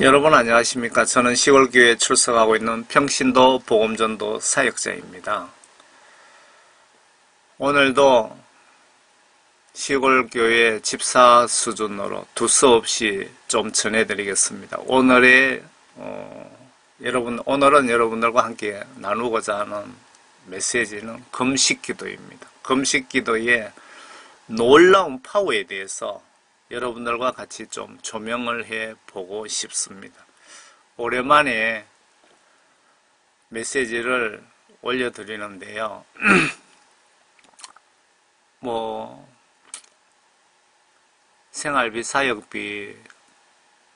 여러분 안녕하십니까? 저는 시골교회에 출석하고 있는 평신도 복음전도 사역자입니다. 오늘도 시골교회 집사 수준으로 두서없이 좀 전해드리겠습니다. 오늘은 여러분들과 함께 나누고자 하는 메시지는 금식기도입니다. 금식기도의 놀라운 파워에 대해서 여러분들과 같이 좀 조명을 해보고 싶습니다. 오랜만에 메시지를 올려드리는데요. 생활비, 사역비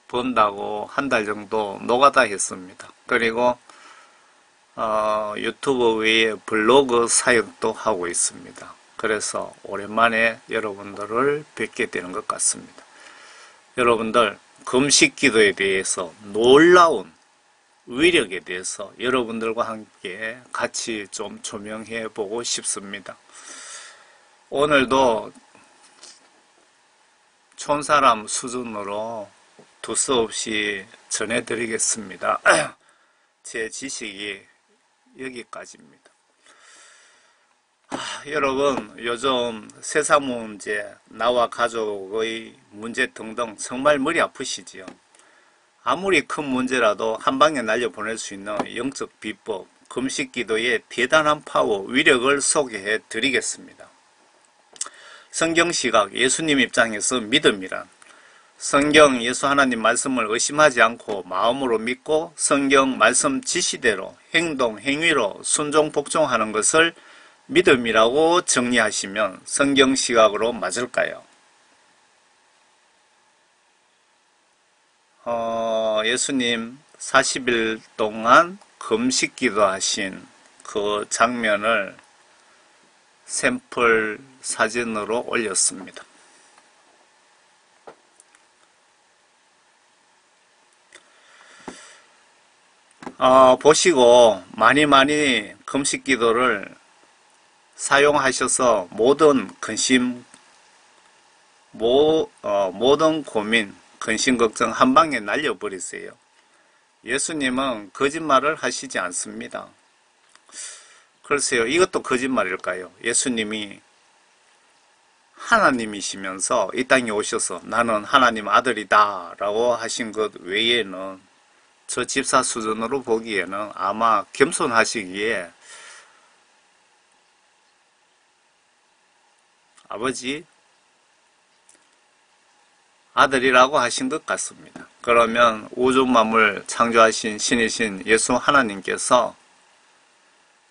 번다고 한 달 정도 노가다 했습니다. 그리고 유튜브 외에 블로그 사역도 하고 있습니다. 그래서 오랜만에 여러분들을 뵙게 되는 것 같습니다. 여러분들 금식기도에 대해서 놀라운 위력에 대해서 여러분들과 함께 같이 좀 조명해 보고 싶습니다. 오늘도 촌사람 수준으로 두서없이 전해드리겠습니다. 제 지식이 여기까지입니다. 여러분, 요즘 세상 문제, 나와 가족의 문제 등등 정말 머리 아프시지요. 아무리 큰 문제라도 한 방에 날려보낼 수 있는 영적 비법, 금식기도의 대단한 파워, 위력을 소개해 드리겠습니다. 성경시각, 예수님 입장에서 믿음이란 성경 예수 하나님 말씀을 의심하지 않고 마음으로 믿고 성경 말씀 지시대로 행동, 행위로 순종, 복종하는 것을 믿음이라고 정리하시면 성경 시각으로 맞을까요? 예수님 40일 동안 금식기도 하신 그 장면을 샘플 사진으로 올렸습니다. 보시고 많이 금식기도를 사용하셔서 모든 모든 고민, 근심, 걱정 한 방에 날려버리세요. 예수님은 거짓말을 하시지 않습니다. 글쎄요, 이것도 거짓말일까요? 예수님이 하나님이시면서 이 땅에 오셔서 나는 하나님 아들이다 라고 하신 것 외에는 저 집사 수준으로 보기에는 아마 겸손하시기에 아버지, 아들이라고 하신 것 같습니다. 그러면 우주 만물 창조하신 신이신 예수 하나님께서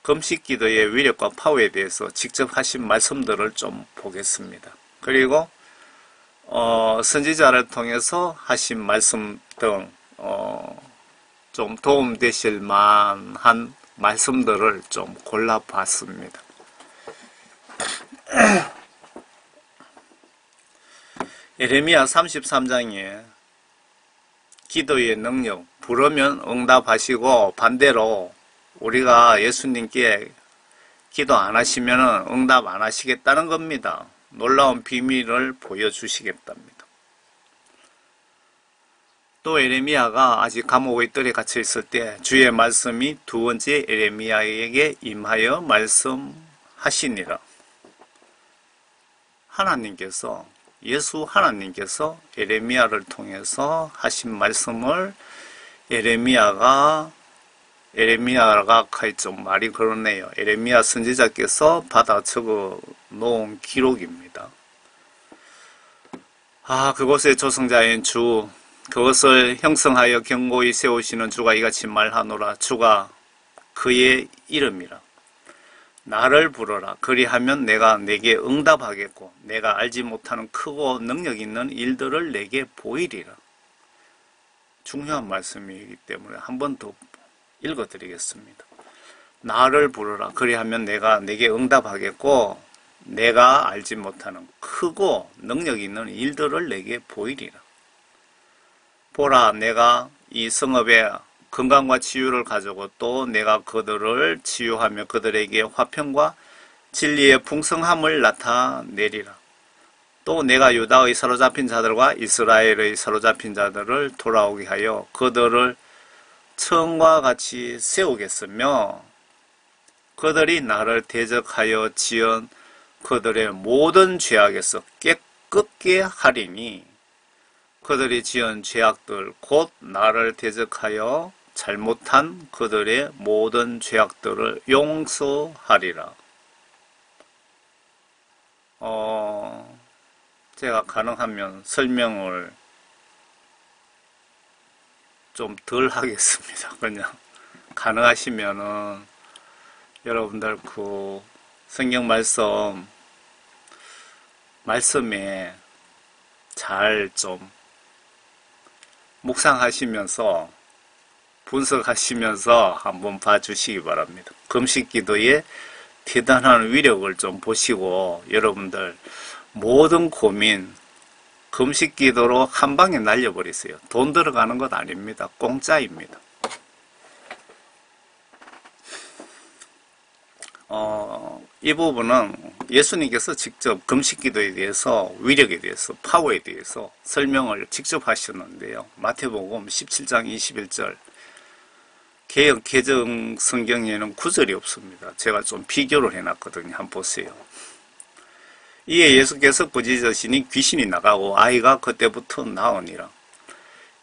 금식기도의 위력과 파워에 대해서 직접 하신 말씀들을 좀 보겠습니다. 그리고 선지자를 통해서 하신 말씀 등 좀 도움되실 만한 말씀들을 좀 골라봤습니다. 예레미야 33장에 기도의 능력, 부르면 응답하시고 반대로 우리가 예수님께 기도 안 하시면 응답 안 하시겠다는 겁니다. 놀라운 비밀을 보여주시겠답니다. 또 예레미야가 아직 감옥의 뜰에 갇혀 있을 때 주의 말씀이 두 번째 예레미야에게 임하여 말씀하시니라. 하나님께서 예수 하나님께서 예레미야를 통해서 하신 말씀을 예레미야가 좀 말이 그렇네요. 예레미야 선지자께서 받아 적어 놓은 기록입니다. 그곳의 조성자인 주, 그것을 형성하여 견고히 세우시는 주가 이같이 말하노라. 주가 그의 이름이라. 나를 부르라. 그리하면 내가 내게 응답하겠고 내가 알지 못하는 크고 능력 있는 일들을 내게 보이리라. 중요한 말씀이기 때문에 한 번 더 읽어드리겠습니다. 나를 부르라. 그리하면 내가 내게 응답하겠고 내가 알지 못하는 크고 능력 있는 일들을 내게 보이리라. 보라, 내가 이 성읍에 건강과 치유를 가지고 또 내가 그들을 치유하며 그들에게 화평과 진리의 풍성함을 나타내리라. 또 내가 유다의 사로잡힌 자들과 이스라엘의 사로잡힌 자들을 돌아오게 하여 그들을 처음과 같이 세우겠으며 그들이 나를 대적하여 지은 그들의 모든 죄악에서 깨끗게 하리니 그들이 지은 죄악들 곧 나를 대적하여 잘못한 그들의 모든 죄악들을 용서하리라. 제가 가능하면 설명을 좀 덜 하겠습니다. 그냥 가능하시면은 여러분들 그 성경 말씀에 잘 좀 묵상하시면서 분석하시면서 한번 봐주시기 바랍니다. 금식 기도의 대단한 위력을 좀 보시고 여러분들 모든 고민 금식 기도로 한 방에 날려버리세요. 돈 들어가는 것 아닙니다. 공짜입니다. 이 부분은 예수님께서 직접 금식 기도에 대해서 위력에 대해서 파워에 대해서 설명을 직접 하셨는데요. 마태복음 17장 21절 개역 개정 성경에는 구절이 없습니다. 제가 좀 비교를 해놨거든요. 한번 보세요. 이에 예수께서 부짖으시니 귀신이 나가고 아이가 그때부터 나으니라.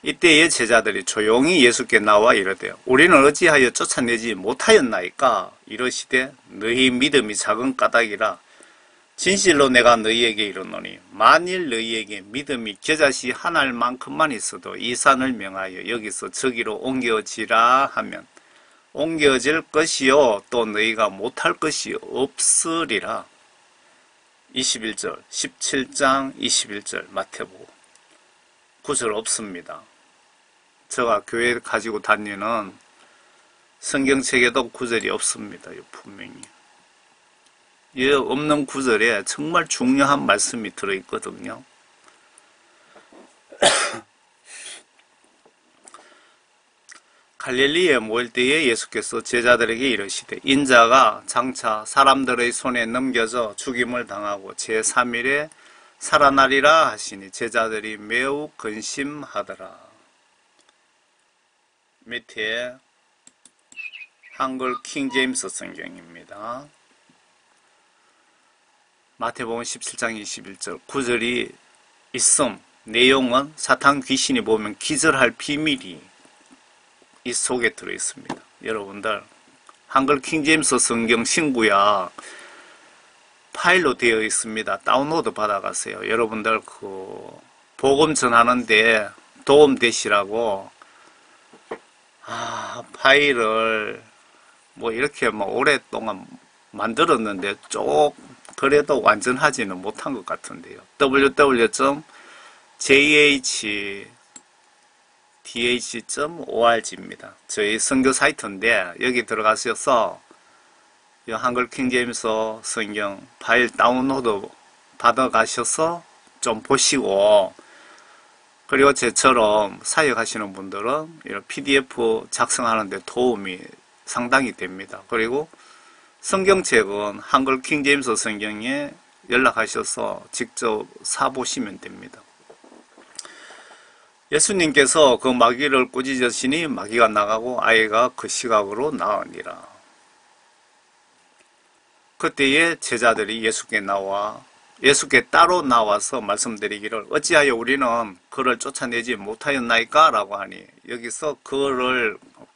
이때의 제자들이 조용히 예수께 나와 이르되 우리는 어찌하여 쫓아내지 못하였나이까? 이러시되 너희 믿음이 작은 까닭이라. 진실로 내가 너희에게 이르노니 만일 너희에게 믿음이 겨자씨 한 알만큼만 있어도 이 산을 명하여 여기서 저기로 옮겨지라 하면 옮겨질 것이요 또 너희가 못할 것이 없으리라. 21절 17장 21절 마태복음 구절 없습니다. 제가 교회 가지고 다니는 성경책에도 구절이 없습니다. 분명히 이 없는 구절에 정말 중요한 말씀이 들어있거든요. 갈릴리에 모일 때에 예수께서 제자들에게 이르시되 인자가 장차 사람들의 손에 넘겨져 죽임을 당하고 제3일에 살아나리라 하시니 제자들이 매우 근심하더라. 밑에 한글 킹제임스 성경입니다. 마태복음 17장 21절 구절이 있음. 내용은 사탄 귀신이 보면 기절할 비밀이 이 속에 들어있습니다. 여러분들 한글 킹제임스 성경 신구약 파일로 되어 있습니다. 다운로드 받아가세요. 여러분들 그 복음 전하는데 도움 되시라고 파일을 뭐 이렇게 뭐 오랫동안 만들었는데 그래도 완전하지는 못한 것 같은데요. www.jahdh.org입니다. 저희 선교 사이트인데 여기 들어가셔서 이 한글 킹제임스 성경 파일 다운로드 받아가셔서 좀 보시고 그리고 제처럼 사역하시는 분들은 이런 PDF 작성하는 데 도움이 상당히 됩니다. 그리고 성경책은 한글 킹제임스 성경에 연락하셔서 직접 사보시면 됩니다. 예수님께서 그 마귀를 꾸짖으시니 마귀가 나가고 아이가 그 시각으로 나으니라. 그때에 제자들이 예수께 따로 나와서 말씀드리기를 어찌하여 우리는 그를 쫓아내지 못하였나이까? 라고 하니 여기서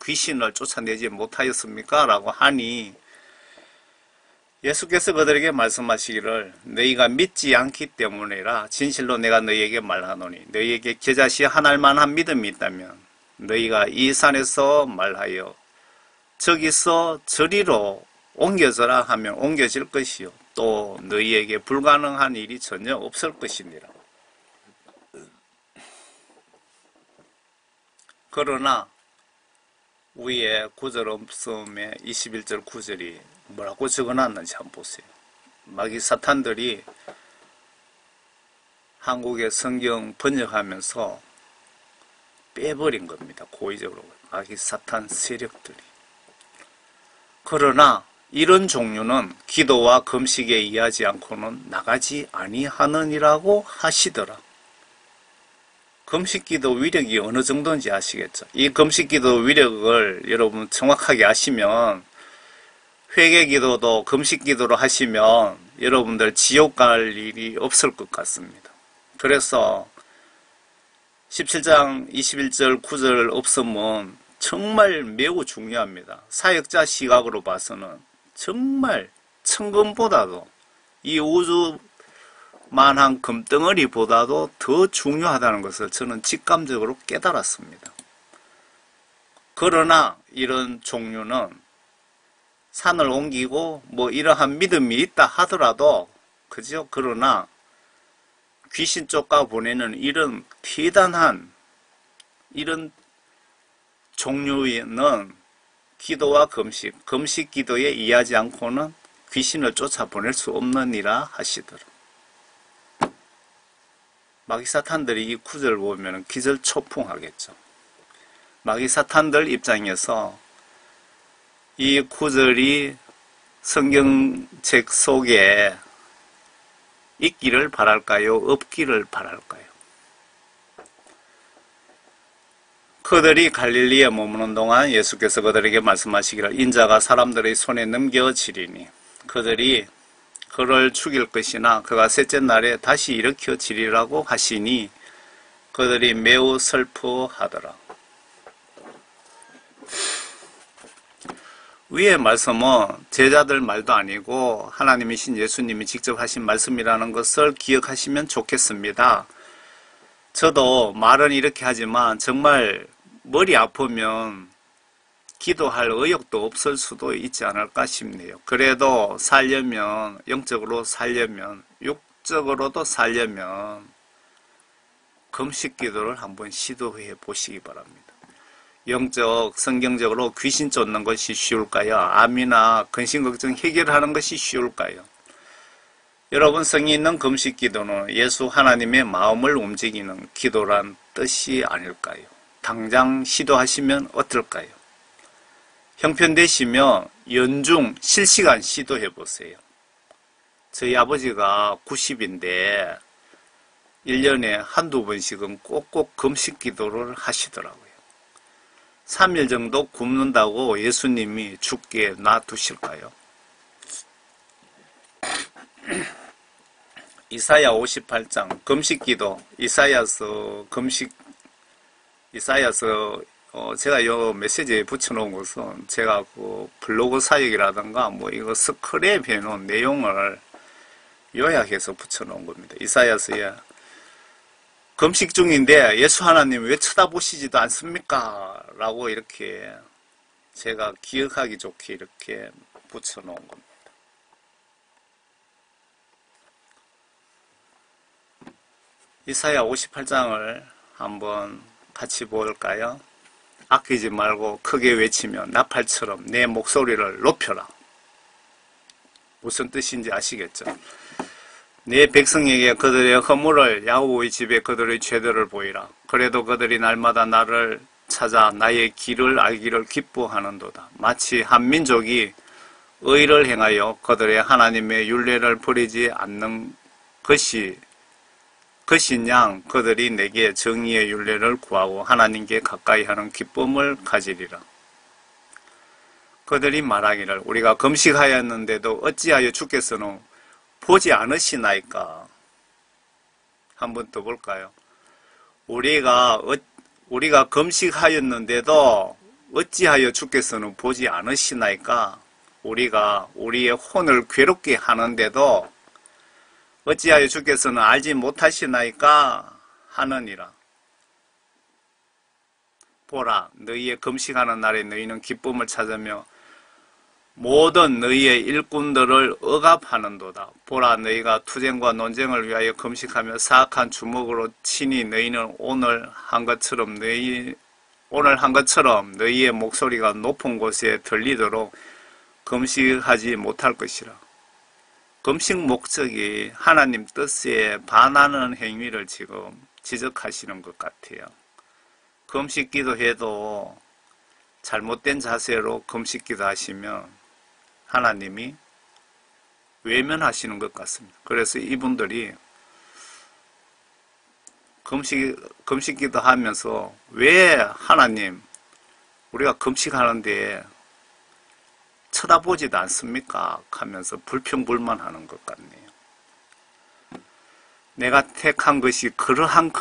귀신을 쫓아내지 못하였습니까? 라고 하니 예수께서 그들에게 말씀하시기를 너희가 믿지 않기 때문이라 진실로 내가 너희에게 말하노니 너희에게 겨자씨 한 알만한 믿음이 있다면 너희가 이 산에서 말하여 저기서 저리로 옮겨져라 하면 옮겨질 것이요 또 너희에게 불가능한 일이 전혀 없을 것이니라. 그러나 위에 구절 없음에 21절 구절이 뭐라고 적어놨는지 한번 보세요. 마귀 사탄들이 한국의 성경 번역하면서 빼버린 겁니다. 고의적으로 마귀 사탄 세력들이. 그러나 이런 종류는 기도와 금식에 의하지 않고는 나가지 아니하느니라고 하시더라. 금식기도 위력이 어느 정도인지 아시겠죠? 이 금식기도 위력을 여러분 정확하게 아시면 회개기도도 금식기도로 하시면 여러분들 지옥 갈 일이 없을 것 같습니다. 그래서 17장 21절 9절 없으면 정말 매우 중요합니다. 사역자 시각으로 봐서는 정말 천금보다도 이 우주만한 금덩어리보다도 더 중요하다는 것을 저는 직감적으로 깨달았습니다. 그러나 이런 종류는 산을 옮기고 뭐 이러한 믿음이 있다 하더라도 그죠? 그러나 귀신 쫓아 보내는 이런 대단한 이런 종류는 기도와 금식 기도에 의하지 않고는 귀신을 쫓아보낼 수 없느니라 하시더라. 마귀사탄들이 이 구절을 보면 기절초풍하겠죠. 마귀사탄들 입장에서 이 구절이 성경책 속에 있기를 바랄까요? 없기를 바랄까요? 그들이 갈릴리에 머무는 동안 예수께서 그들에게 말씀하시기를 인자가 사람들의 손에 넘겨지리니 그들이 그를 죽일 것이나 그가 셋째 날에 다시 일으켜지리라고 하시니 그들이 매우 슬퍼하더라. 위의 말씀은 제자들 말도 아니고 하나님이신 예수님이 직접 하신 말씀이라는 것을 기억하시면 좋겠습니다. 저도 말은 이렇게 하지만 정말 머리 아프면 기도할 의욕도 없을 수도 있지 않을까 싶네요. 그래도 살려면, 영적으로 살려면, 육적으로도 살려면 금식 기도를 한번 시도해 보시기 바랍니다. 영적, 성경적으로 귀신 쫓는 것이 쉬울까요? 암이나 근심걱정 해결하는 것이 쉬울까요? 여러분, 성이 있는 금식 기도는 예수 하나님의 마음을 움직이는 기도란 뜻이 아닐까요? 당장 시도하시면 어떨까요? 형편되시면 연중 실시간 시도해 보세요. 저희 아버지가 90인데 1년에 한두 번씩은 꼭꼭 금식 기도를 하시더라고요. 3일 정도 굶는다고 예수님이 죽게 놔두실까요? 이사야 58장 금식기도 이사야서 제가 이 메시지에 붙여놓은 것은 제가 그 블로그 사역이라든가 뭐 이거 스크랩 해놓은 내용을 요약해서 붙여놓은 겁니다. 이사야서에 금식 중인데 예수 하나님 왜 쳐다보시지도 않습니까? 라고 이렇게 제가 기억하기 좋게 이렇게 붙여놓은 겁니다. 이사야 58장을 한번 같이 볼까요? 아끼지 말고 크게 외치며 나팔처럼 내 목소리를 높여라. 무슨 뜻인지 아시겠죠? 내 백성에게 그들의 허물을 야훼의 집에 그들의 죄들을 보이라. 그래도 그들이 날마다 나를 찾아 나의 길을 알기를 기뻐하는도다. 마치 한 민족이 의를 행하여 그들의 하나님의 율례를 버리지 않는 것이냥 그들이 내게 정의의 율례를 구하고 하나님께 가까이 하는 기쁨을 가지리라. 그들이 말하기를 우리가 금식하였는데도 어찌하여 주께서는 보지 않으시나이까. 한번 더 볼까요? 우리가 금식하였는데도 어찌하여 주께서는 보지 않으시나이까. 우리가 우리의 혼을 괴롭게 하는데도 어찌하여 주께서는 알지 못하시나이까 하느니라. 보라, 너희의 금식하는 날에 너희는 기쁨을 찾으며 모든 너희의 일꾼들을 억압하는도다. 보라, 너희가 투쟁과 논쟁을 위하여 금식하며 사악한 주먹으로 치니 너희는 오늘 한 것처럼 너희의 목소리가 높은 곳에 들리도록 금식하지 못할 것이라. 금식 목적이 하나님 뜻에 반하는 행위를 지금 지적하시는 것 같아요. 금식 기도해도 잘못된 자세로 금식 기도하시면 하나님이 외면하시는 것 같습니다. 그래서 이분들이 금식기도 하면서 왜 하나님 우리가 금식하는데 쳐다보지도 않습니까? 하면서 불평불만하는 것 같네요. 내가 택한 것이 그러한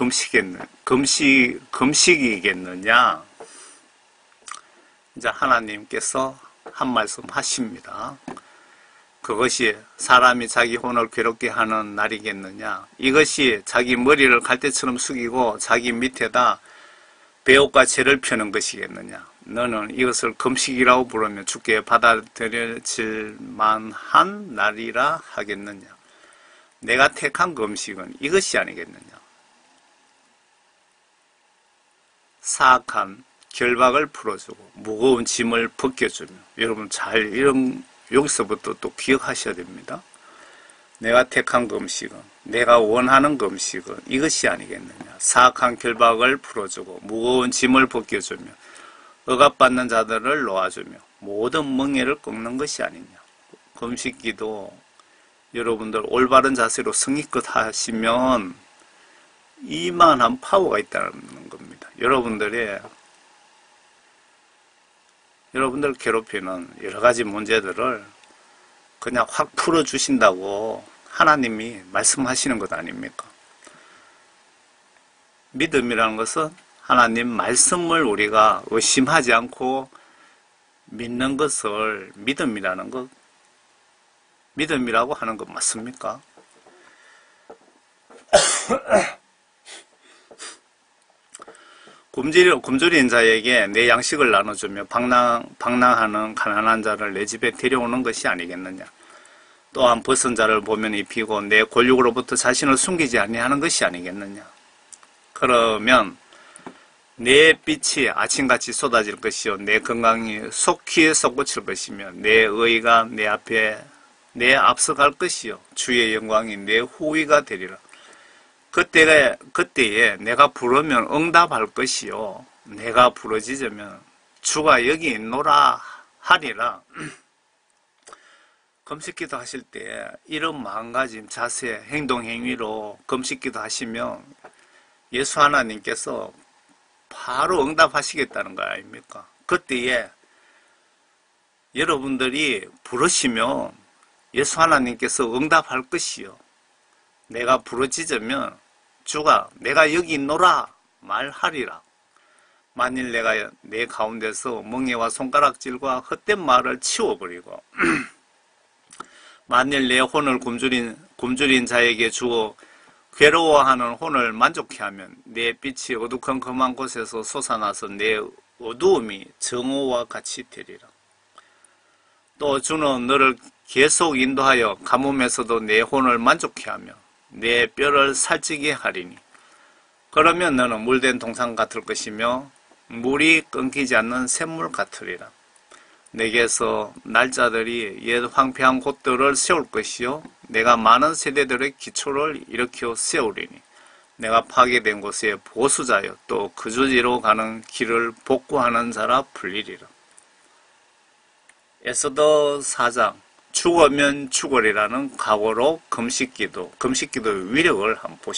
금식이겠느냐? 이제 하나님께서 한 말씀 하십니다. 그것이 사람이 자기 혼을 괴롭게 하는 날이겠느냐? 이것이 자기 머리를 갈대처럼 숙이고 자기 밑에다 배옷과 재를 펴는 것이겠느냐? 너는 이것을 금식이라고 부르면 주께 받아들여질 만한 날이라 하겠느냐? 내가 택한 금식은 이것이 아니겠느냐? 사악한 결박을 풀어주고 무거운 짐을 벗겨주며, 여러분 잘 여기서부터 또 기억하셔야 됩니다. 내가 택한 금식은, 내가 원하는 금식은 이것이 아니겠느냐? 사악한 결박을 풀어주고 무거운 짐을 벗겨주며 억압받는 자들을 놓아주며 모든 멍에를 꺾는 것이 아니냐? 금식기도 여러분들 올바른 자세로 성의껏 하시면 이만한 파워가 있다는 겁니다. 여러분들 괴롭히는 여러 가지 문제들을 그냥 확 풀어주신다고 하나님이 말씀하시는 것 아닙니까? 믿음이라는 것은 하나님 말씀을 우리가 의심하지 않고 믿는 것을 믿음이라고 하는 것 맞습니까? 굶주린 자에게 내 양식을 나눠주며 방랑하는 가난한 자를 내 집에 데려오는 것이 아니겠느냐? 또한 벗은 자를 보면 입히고 내 권력으로부터 자신을 숨기지 아니하는 것이 아니겠느냐? 그러면 내 빛이 아침같이 쏟아질 것이요 내 건강이 속히 솟구칠 것이며 내 의가 내 앞서갈 것이요 주의 영광이 내 후위가 되리라. 그때에 내가 부르면 응답할 것이요 내가 부르짖으면 주가 여기 있노라 하리라. 금식기도 하실 때 이런 마음가짐, 자세, 행동, 행위로 금식기도 하시면 예수 하나님께서 바로 응답하시겠다는 거 아닙니까? 그때에 여러분들이 부르시면 예수 하나님께서 응답할 것이요 내가 부르짖으면 주가 내가 여기 있노라 말하리라. 만일 내가 내 가운데서 멍에와 손가락질과 헛된 말을 치워버리고 만일 내 혼을 굶주린 자에게 주어 괴로워하는 혼을 만족케 하면 내 빛이 어두컴컴한 곳에서 솟아나서 내 어두움이 정오와 같이 되리라. 또 주는 너를 계속 인도하여 가뭄에서도 내 혼을 만족케 하며 내 뼈를 살찌게 하리니 그러면 너는 물된 동산 같을 것이며 물이 끊기지 않는 샘물 같으리라. 내게서 날짜들이 옛 황폐한 곳들을 세울 것이요 내가 많은 세대들의 기초를 일으켜 세우리니 내가 파괴된 곳에 보수자여 또 그주지로 가는 길을 복구하는 자라 불리리라. 에스더 4장 죽으면 죽으리라는 각오로 금식기도의 위력을 한번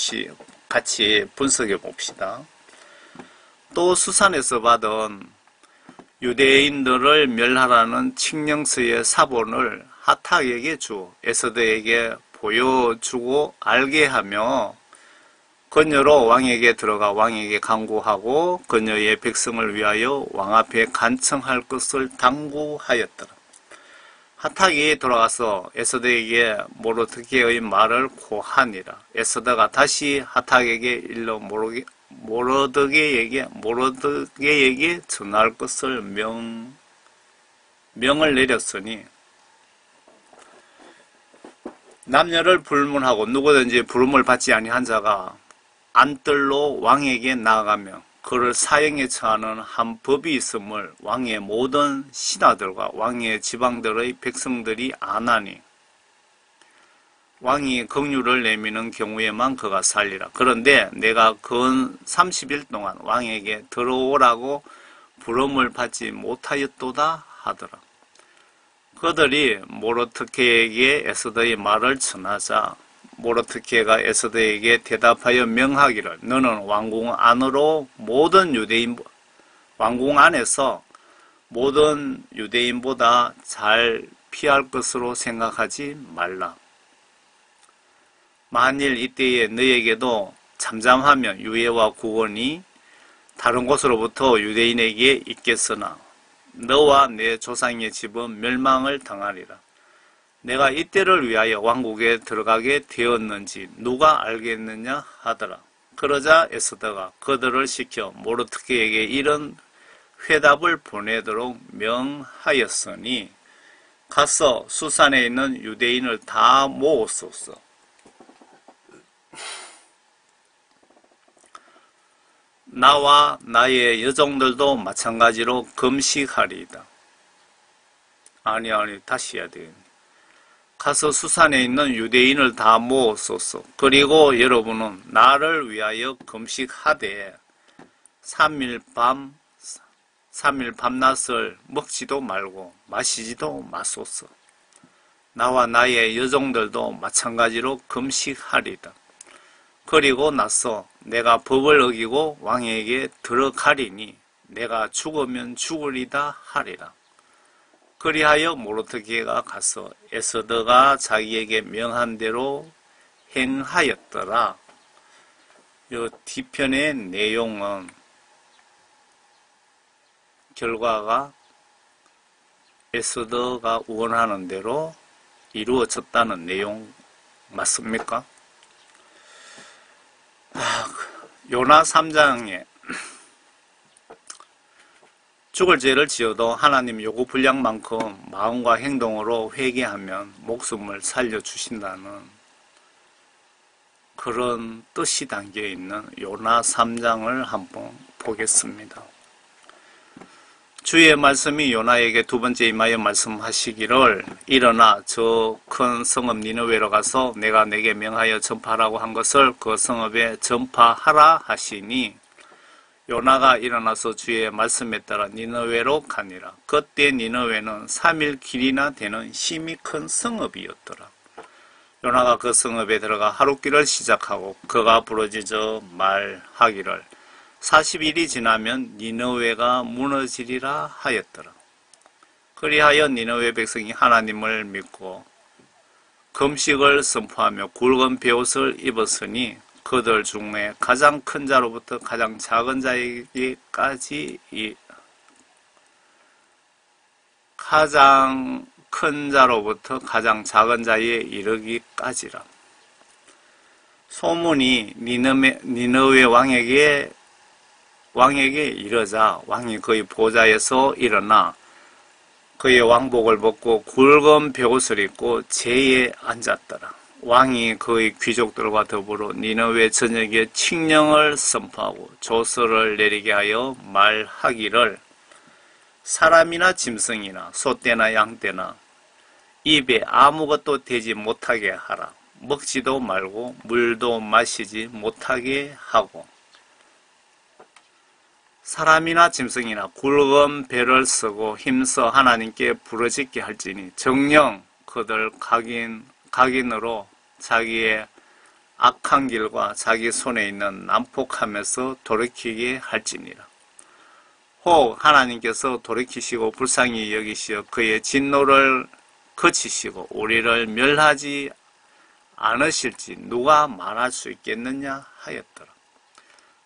같이 분석해 봅시다. 또 수산에서 받은 유대인들을 멸하라는 칙령서의 사본을 하탁에게 주어 에스더에게 보여주고 알게 하며 그녀로 왕에게 들어가 왕에게 간구하고 그녀의 백성을 위하여 왕 앞에 간청할 것을 당부하였더라. 하탁이 돌아가서 에스더에게 모르드게의 말을 고하니라. 에스더가 다시 하탁에게 일러 모르드게에게 전할 것을 명을 내렸으니 남녀를 불문하고 누구든지 부름을 받지 아니한 자가 안뜰로 왕에게 나아가며 그를 사형에 처하는 한 법이 있음을 왕의 모든 신하들과 왕의 지방들의 백성들이 아나니 왕이 긍휼을 내미는 경우에만 그가 살리라. 그런데 내가 근 30일 동안 왕에게 들어오라고 부름을 받지 못하였도다 하더라. 그들이 모르드케에게 에스더의 말을 전하자 모르드케가 에스더에게 대답하여 명하기를 너는 왕궁 안으로 왕궁 안에서 모든 유대인보다 잘 피할 것으로 생각하지 말라. 만일 이때에 너에게도 잠잠하면 유예와 구원이 다른 곳으로부터 유대인에게 있겠으나 너와 내 조상의 집은 멸망을 당하리라. 내가 이때를 위하여 왕국에 들어가게 되었는지 누가 알겠느냐 하더라. 그러자 에스더가 그들을 시켜 모르드케에게 이런 회답을 보내도록 명하였으니 가서 수산에 있는 유대인을 다 모으소서. 나와 나의 여종들도 마찬가지로 금식하리이다. 아니 다시 해야 되겠네. 가서 수산에 있는 유대인을 다 모으소서. 그리고 여러분은 나를 위하여 금식하되 3일 밤낮을 먹지도 말고 마시지도 마소서. 나와 나의 여종들도 마찬가지로 금식하리이다. 그리고 나서 내가 법을 어기고 왕에게 들어가리니 내가 죽으면 죽으리다 하리라. 그리하여 모르드케가 가서 에스더가 자기에게 명한 대로 행하였더라. 이 뒤편의 내용은 결과가 에스더가 원하는 대로 이루어졌다는 내용 맞습니까? 요나 3장에 죽을 죄를 지어도 하나님 요구 분량만큼 마음과 행동으로 회개하면 목숨을 살려주신다는 그런 뜻이 담겨있는 요나 3장을 한번 보겠습니다. 주의 말씀이 요나에게 두 번째 임하여 말씀하시기를 일어나 저 큰 성읍 니느웨로 가서 내가 내게 명하여 전파하라고 한 것을 그 성읍에 전파하라 하시니 요나가 일어나서 주의 말씀에 따라 니느웨로 가니라. 그때 니느웨는 3일 길이나 되는 심히 큰 성읍이었더라. 요나가 그 성읍에 들어가 하룻길을 시작하고 그가 부르짖어 말하기를 40일이 지나면 니느웨가 무너지리라 하였더라. 그리하여 니느웨 백성이 하나님을 믿고 금식을 선포하며 굵은 베옷을 입었으니 그들 중에 가장 큰 자로부터 가장 작은 자에게까지 가장 큰 자로부터 가장 작은 자에 이르기까지라. 소문이 니느웨 왕에게 이르자 왕이 그의 보좌에서 일어나 그의 왕복을 벗고 굵은 베옷을 입고 제에 앉았더라. 왕이 그의 귀족들과 더불어 니느웨 전역에 칙령을 선포하고 조서를 내리게 하여 말하기를 사람이나 짐승이나 소떼나 양떼나 입에 아무것도 대지 못하게 하라. 먹지도 말고 물도 마시지 못하게 하고 사람이나 짐승이나 굵은 배를 쓰고 힘써 하나님께 부르짖게 할지니 정녕 그들 각인으로 자기의 악한 길과 자기 손에 있는 난폭함에서 돌이키게 할지니라. 혹 하나님께서 돌이키시고 불쌍히 여기시어 그의 진노를 그치시고 우리를 멸하지 않으실지 누가 말할 수 있겠느냐 하였더라.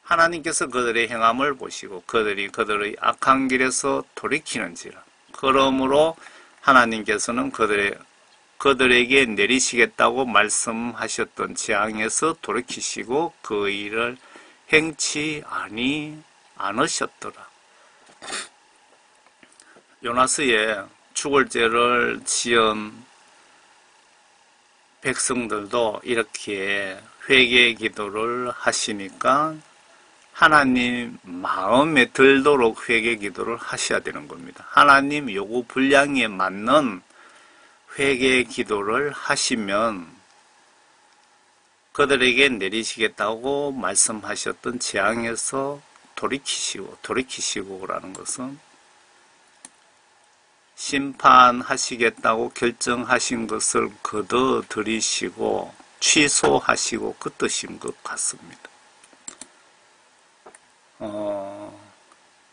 하나님께서 그들의 행함을 보시고 그들이 그들의 악한 길에서 돌이키는지라. 그러므로 하나님께서는 그들에게 내리시겠다고 말씀하셨던 재앙에서 돌이키시고 그 일을 행치 않으셨더라. 요나스의 죽을 죄를 지은 백성들도 이렇게 회개 기도를 하시니까 하나님 마음에 들도록 회개 기도를 하셔야 되는 겁니다. 하나님 요구 분량에 맞는 회개 기도를 하시면 그들에게 내리시겠다고 말씀하셨던 재앙에서 돌이키시고라는 것은 심판하시겠다고 결정하신 것을 거둬들이시고 취소하시고 그 뜻인 것 같습니다.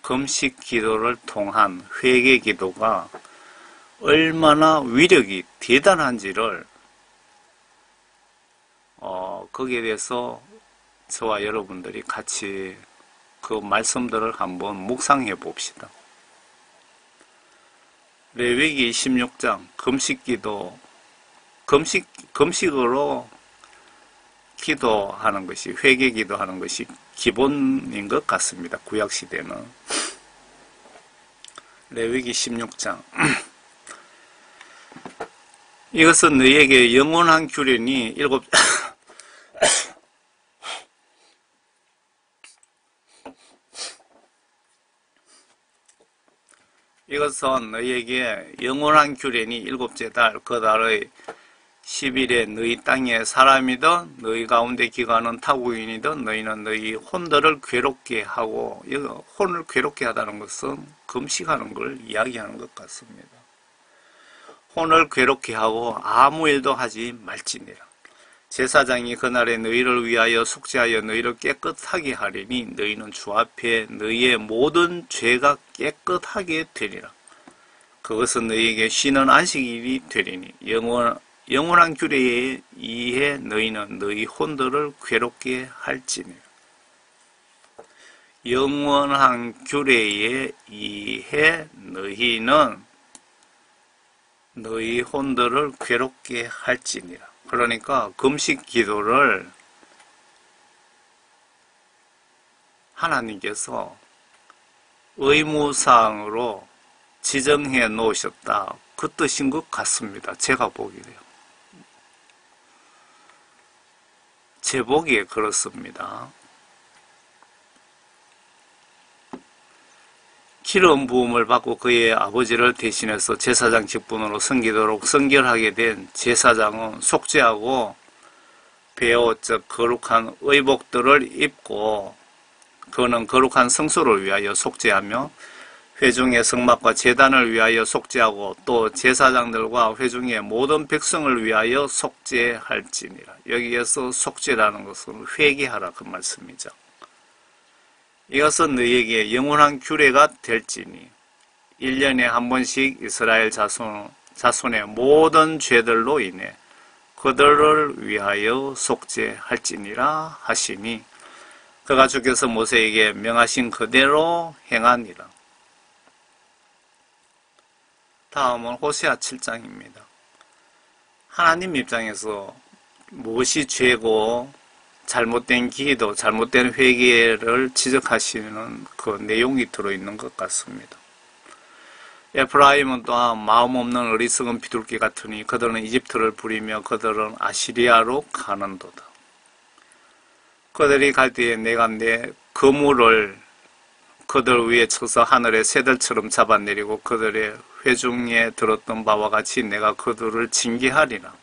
금식 기도를 통한 회개 기도가 얼마나 위력이 대단한지를 거기에 대해서 저와 여러분들이 같이 그 말씀들을 한번 묵상해 봅시다. 레위기 16장 금식기도 금식으로 기도하는 것이 회개 기도하는 것이 기본인 것 같습니다. 구약시대는. 레위기 16장 이것은 너희에게 영원한 규례니 이것은 너희에게 영원한 규례니 일곱째 달 그 달의 10일에 너희 땅에 사람이든 너희 가운데 기가는 타국인이든 너희는 너희 혼들을 괴롭게 하고 혼을 괴롭게 하다는 것은 금식하는 걸 이야기하는 것 같습니다. 혼을 괴롭게 하고 아무 일도 하지 말지니라. 제사장이 그날에 너희를 위하여 속죄하여 너희를 깨끗하게 하리니 너희는 주 앞에 너희의 모든 죄가 깨끗하게 되리라. 그것은 너희에게 쉬는 안식일이 되리니 영원한 규례에 의해 너희는 너희 혼들을 괴롭게 할지니라. 영원한 규례에 의해 너희는 너희 혼들을 괴롭게 할지니라. 그러니까 금식 기도를 하나님께서 의무사항으로 지정해 놓으셨다. 그 뜻인 것 같습니다. 제가 보기에요. 제 보기에 그렇습니다. 기름 부음을 받고 그의 아버지를 대신해서 제사장 직분으로 섬기도록 선결하게 된 제사장은 속죄하고 베옷 즉 거룩한 의복들을 입고 그는 거룩한 성소를 위하여 속죄하며 회중의 성막과 제단을 위하여 속죄하고 또 제사장들과 회중의 모든 백성을 위하여 속죄할지니라. 여기에서 속죄라는 것은 회개하라 그 말씀이죠. 이것은 너희에게 영원한 규례가 될지니 1년에 한 번씩 이스라엘 자손의 모든 죄들로 인해 그들을 위하여 속죄할지니라 하시니 그가 주께서 모세에게 명하신 그대로 행하니라. 다음은 호세아 7장입니다. 하나님 입장에서 무엇이 죄고 잘못된 기도, 잘못된 회개를 지적하시는 그 내용이 들어있는 것 같습니다. 에프라임은 또한 마음 없는 어리석은 비둘기 같으니 그들은 이집트를 부리며 그들은 아시리아로 가는도다. 그들이 갈 때에 내가 내 그물을 그들 위에 쳐서 하늘의 새들처럼 잡아내리고 그들의 회중에 들었던 바와 같이 내가 그들을 징계하리라.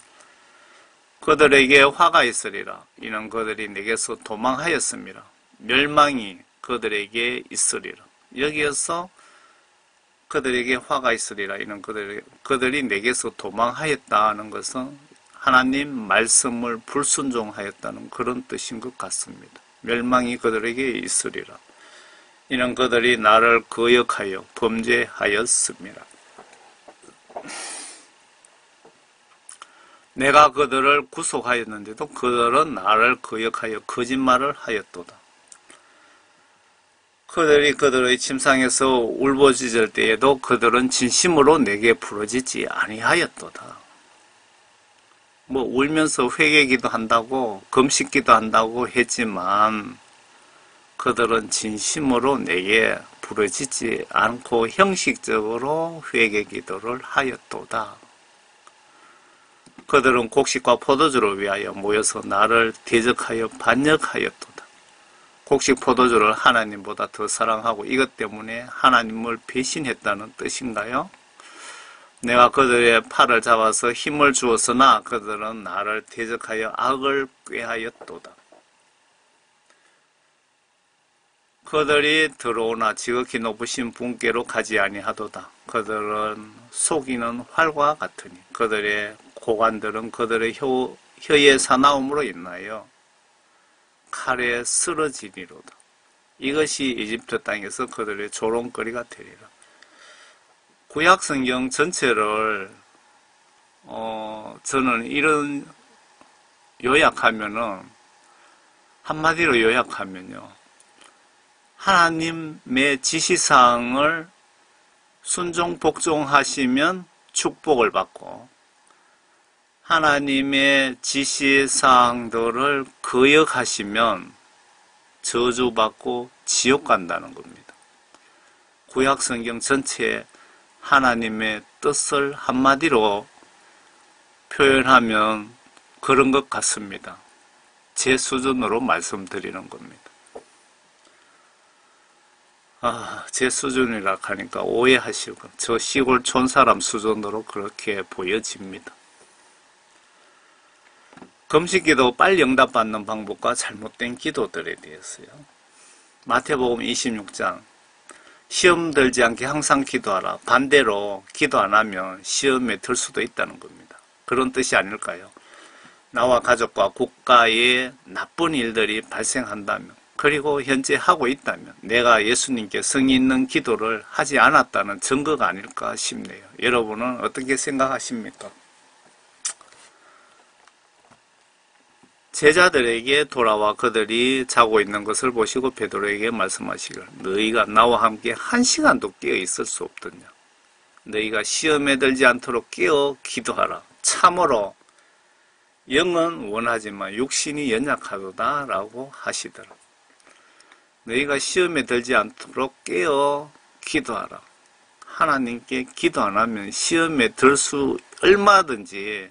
그들에게 화가 있으리라. 이는 그들이 내게서 도망하였습니다. 멸망이 그들에게 있으리라. 여기에서 그들에게 화가 있으리라. 이는 그들이 내게서 도망하였다는 것은 하나님 말씀을 불순종하였다는 그런 뜻인 것 같습니다. 멸망이 그들에게 있으리라. 이는 그들이 나를 거역하여 범죄하였습니다. 내가 그들을 구속하였는데도 그들은 나를 거역하여 거짓말을 하였도다. 그들이 그들의 침상에서 울부짖을 때에도 그들은 진심으로 내게 부르짖지 아니하였도다. 울면서 회개기도 한다고 금식기도 한다고 했지만 그들은 진심으로 내게 부르짖지 않고 형식적으로 회개기도를 하였도다. 그들은 곡식과 포도주를 위하여 모여서 나를 대적하여 반역하였도다. 곡식 포도주를 하나님보다 더 사랑하고 이것 때문에 하나님을 배신했다는 뜻인가요? 내가 그들의 팔을 잡아서 힘을 주었으나 그들은 나를 대적하여 악을 꾀하였도다. 그들이 들어오나 지극히 높으신 분께로 가지 아니하도다. 그들은 속이는 활과 같으니 그들의 고관들은 그들의 혀의 사나움으로 인하여 칼에 쓰러지리로다. 이것이 이집트 땅에서 그들의 조롱거리가 되리라. 구약성경 전체를 저는 이런 요약하면은, 한마디로 요약하면요, 하나님의 지시사항을 순종 복종하시면 축복을 받고, 하나님의 지시사항들을 거역하시면 저주받고 지옥 간다는 겁니다. 구약성경 전체에 하나님의 뜻을 한마디로 표현하면 그런 것 같습니다. 제 수준으로 말씀드리는 겁니다. 제 수준이라 하니까 오해하시고, 저 시골 촌사람 수준으로 그렇게 보여집니다. 금식기도 빨리 응답받는 방법과 잘못된 기도들에 대해서요. 마태복음 26장, 시험 들지 않게 항상 기도하라. 반대로 기도 안 하면 시험에 들 수도 있다는 겁니다. 그런 뜻이 아닐까요? 나와 가족과 국가에 나쁜 일들이 발생한다면, 그리고 현재 하고 있다면 내가 예수님께 성의 있는 기도를 하지 않았다는 증거가 아닐까 싶네요. 여러분은 어떻게 생각하십니까? 제자들에게 돌아와 그들이 자고 있는 것을 보시고 베드로에게 말씀하시기를, 너희가 나와 함께 1시간도 깨어 있을 수 없더냐. 너희가 시험에 들지 않도록 깨어 기도하라. 참으로 영은 원하지만 육신이 연약하도다 라고 하시더라. 너희가 시험에 들지 않도록 깨어 기도하라. 하나님께 기도 안 하면 시험에 들 수, 얼마든지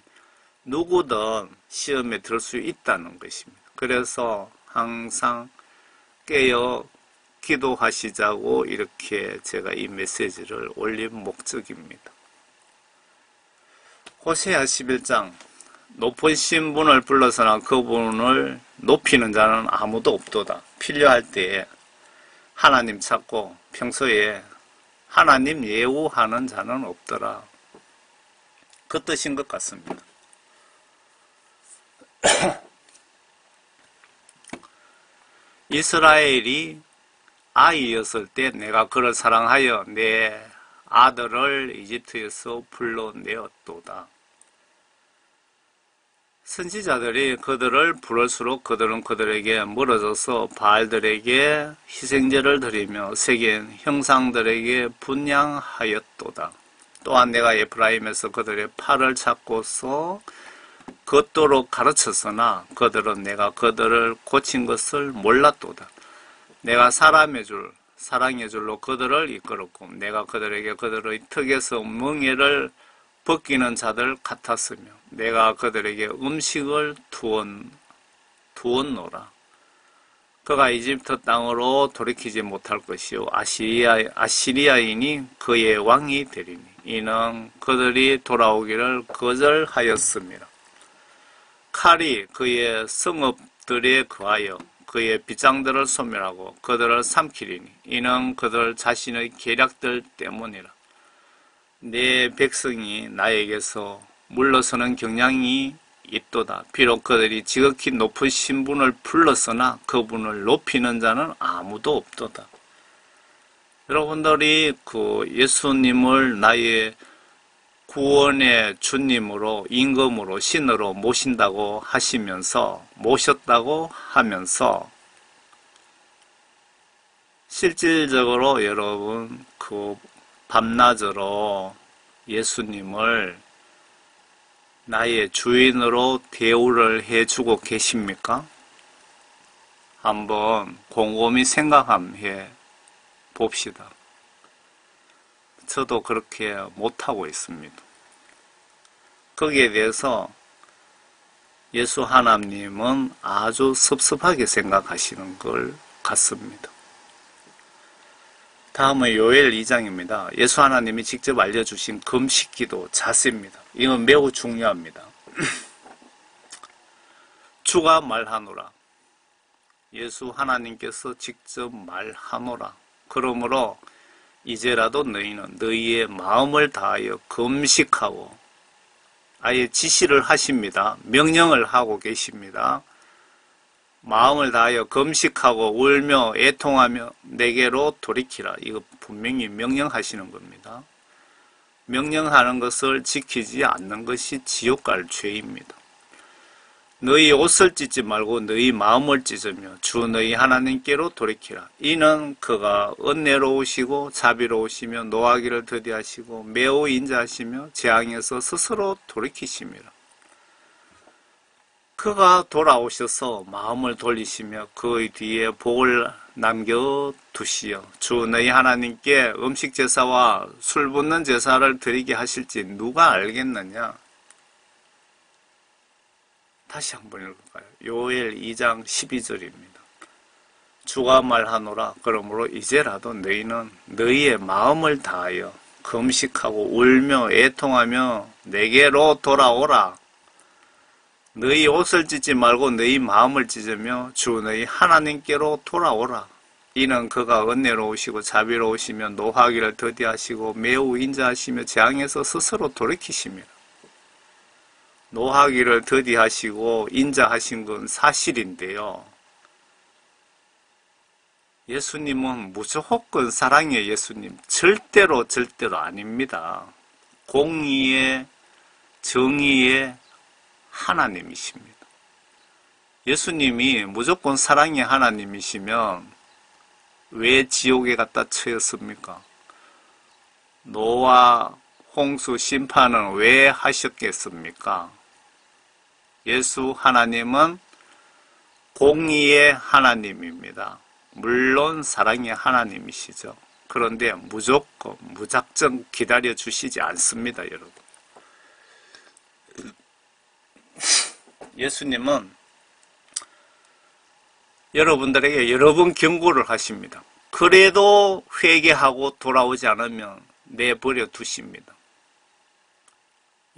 누구든 시험에 들 수 있다는 것입니다. 그래서 항상 깨어 기도하시자고 이렇게 제가 이 메시지를 올린 목적입니다. 호세아 11장, 높으신 분을 불러서나 그분을 높이는 자는 아무도 없도다. 필요할 때에 하나님 찾고 평소에 하나님 예우하는 자는 없더라. 그 뜻인 것 같습니다. 이스라엘이 아이였을 때 내가 그를 사랑하여 내 아들을 이집트에서 불러내었도다. 선지자들이 그들을 부를수록 그들은 그들에게 멀어져서 바알들에게 희생제를 드리며 새긴 형상들에게 분향하였도다. 또한 내가 에프라임에서 그들의 팔을 잡고서 걷도록 가르쳤으나 그들은 내가 그들을 고친 것을 몰랐도다. 내가 사랑의 줄로 그들을 이끌었고 내가 그들에게 그들의 턱에서 멍에를 벗기는 자들 같았으며 내가 그들에게 음식을 두었노라. 그가 이집트 땅으로 돌이키지 못할 것이요 아시리아인이 그의 왕이 되리니 이는 그들이 돌아오기를 거절하였습니다. 칼이 그의 성읍들에 거하여 그의 빗장들을 소멸하고 그들을 삼키리니 이는 그들 자신의 계략들 때문이라. 내 백성이 나에게서 물러서는 경향이 있도다. 비록 그들이 지극히 높으신 분을 불렀으나 그분을 높이는 자는 아무도 없도다. 여러분들이 예수님을 나의 구원의 주님으로 임금으로 신으로 모셨다고 하면서 실질적으로 여러분 밤낮으로 예수님을 나의 주인으로 대우를 해주고 계십니까? 한번 곰곰이 생각해 봅시다. 저도 그렇게 못하고 있습니다. 거기에 대해서 예수 하나님은 아주 섭섭하게 생각하시는 걸 같습니다. 다음은 요엘 2장입니다. 예수 하나님이 직접 알려주신 금식기도 자세입니다. 이건 매우 중요합니다. 주가 말하노라. 예수 하나님께서 직접 말하노라. 그러므로 이제라도 너희는 너희의 마음을 다하여 금식하고, 아예 지시를 하십니다. 명령을 하고 계십니다. 마음을 다하여 금식하고 울며 애통하며 내게로 돌이키라. 이거 분명히 명령하시는 겁니다. 명령하는 것을 지키지 않는 것이 지옥 갈 죄입니다. 너희 옷을 찢지 말고 너희 마음을 찢으며 주 너희 하나님께로 돌이키라. 이는 그가 은혜로우시고 자비로우시며 노하기를 더디하시고 매우 인자하시며 재앙에서 스스로 돌이키심이라. 그가 돌아오셔서 마음을 돌리시며 그의 뒤에 복을 남겨두시어 주 너희 하나님께 음식 제사와 술 붓는 제사를 드리게 하실지 누가 알겠느냐. 다시 한번 읽을까요? 요엘 2장 12절입니다. 주가 말하노라. 그러므로 이제라도 너희는 너희의 마음을 다하여 금식하고 울며 애통하며 내게로 돌아오라. 너희 옷을 찢지 말고 너희 마음을 찢으며 주 너희 하나님께로 돌아오라. 이는 그가 은혜로우시고 자비로우시며 노하기를 더디하시고 매우 인자하시며 재앙에서 스스로 돌이키심이라. 노하기를 더디하시고 인자하신 건 사실인데요. 예수님은 무조건 사랑의 예수님, 절대로 아닙니다. 공의의, 정의의 하나님이십니다. 예수님이 무조건 사랑의 하나님이시면 왜 지옥에 갖다 처했습니까? 노아, 홍수 심판은 왜 하셨겠습니까? 예수 하나님은 공의의 하나님입니다. 물론 사랑의 하나님이시죠. 그런데 무조건, 무작정 기다려 주시지 않습니다, 여러분. 예수님은 여러분들에게 여러 번 경고를 하십니다. 그래도 회개하고 돌아오지 않으면 내버려 두십니다.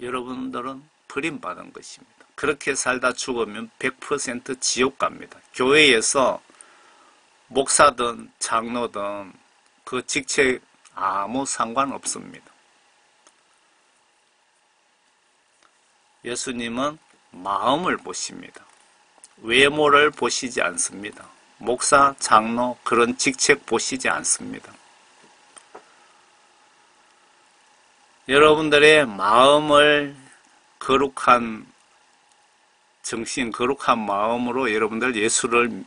여러분들은 버림받은 것입니다. 그렇게 살다 죽으면 100% 지옥 갑니다. 교회에서 목사든 장로든 그 직책 아무 상관없습니다. 예수님은 마음을 보십니다. 외모를 보시지 않습니다. 목사, 장로 그런 직책 보시지 않습니다. 여러분들의 마음을 거룩한 정신, 거룩한 마음으로 여러분들 예수를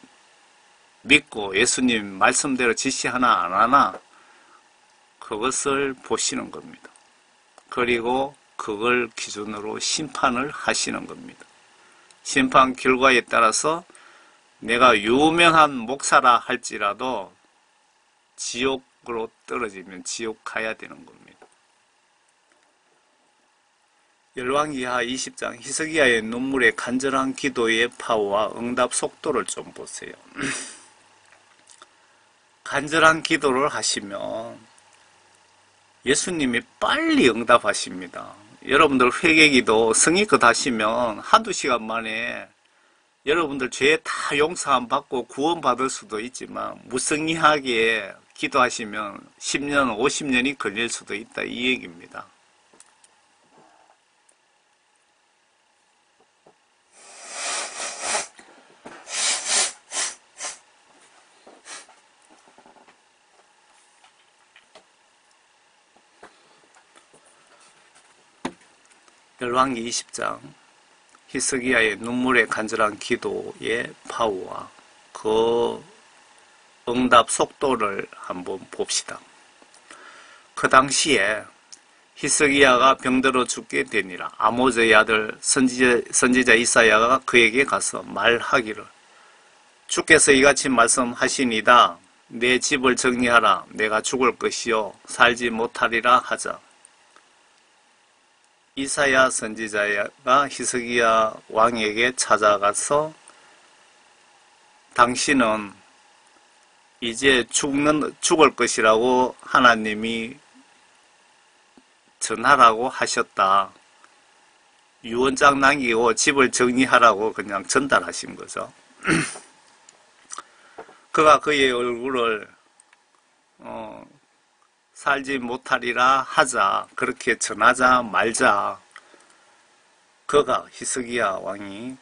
믿고 예수님 말씀대로 지시하나 안 하나 그것을 보시는 겁니다. 그리고 그걸 기준으로 심판을 하시는 겁니다. 심판 결과에 따라서 내가 유명한 목사라 할지라도 지옥으로 떨어지면 지옥 가야 되는 겁니다. 열왕기하 20장 히스기야의 눈물의 간절한 기도의 파워와 응답 속도를 좀 보세요. 간절한 기도를 하시면 예수님이 빨리 응답하십니다. 여러분들 회개기도 성의껏 하시면 한두 시간 만에 여러분들 죄 다 용서함 받고 구원받을 수도 있지만 무성의하게 기도하시면 10년, 50년이 걸릴 수도 있다 이 얘기입니다. 열왕기 20장 히스기야의 눈물의 간절한 기도의 파워와 그 응답 속도를 한번 봅시다. 그 당시에 히스기야가 병들어 죽게 되니라. 아모즈의 아들 선지자 이사야가 그에게 가서 말하기를 주께서 이같이 말씀하시니다. 내 집을 정리하라. 내가 죽을 것이요 살지 못하리라 하자. 이사야 선지자가 히스기야 왕에게 찾아가서 당신은 이제 죽을 것이라고 하나님이 전하라고 하셨다. 유언장 남기고 집을 정리하라고 그냥 전달하신 거죠. 그가 그의 얼굴을 살지 못하리라 하자. 그렇게 전하자 말자. 그가 히스기야 왕이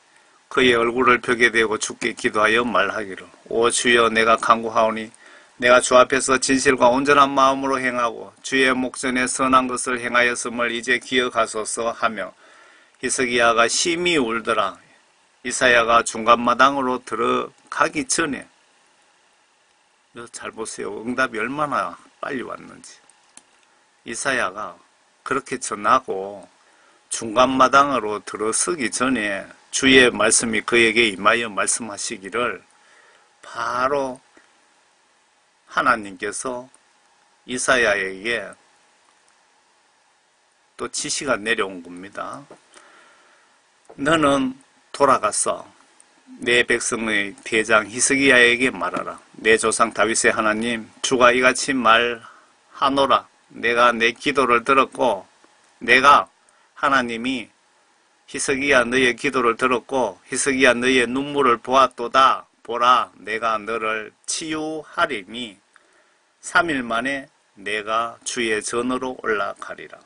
그의 얼굴을 벽에 대고 주께 기도하여 말하기를 오 주여 내가 간구하오니 내가 주 앞에서 진실과 온전한 마음으로 행하고 주의 목전에 선한 것을 행하였음을 이제 기억하소서 하며 히스기야가 심히 울더라. 이사야가 중간마당으로 들어가기 전에 잘 보세요. 응답이 얼마나 빨리 왔는지. 이사야가 그렇게 전하고 중간마당으로 들어서기 전에 주의 말씀이 그에게 임하여 말씀하시기를 바로 하나님께서 이사야에게 또 지시가 내려온 겁니다. 너는 돌아가서 내 백성의 대장 히스기야에게 말하라. 내 조상 다윗의 하나님 주가 이같이 말하노라. 내가 내 기도를 들었고 내가 하나님이 히스기야 너의 기도를 들었고 히스기야 너의 눈물을 보았도다. 보라 내가 너를 치유하리니 3일 만에 내가 주의 전으로 올라가리라.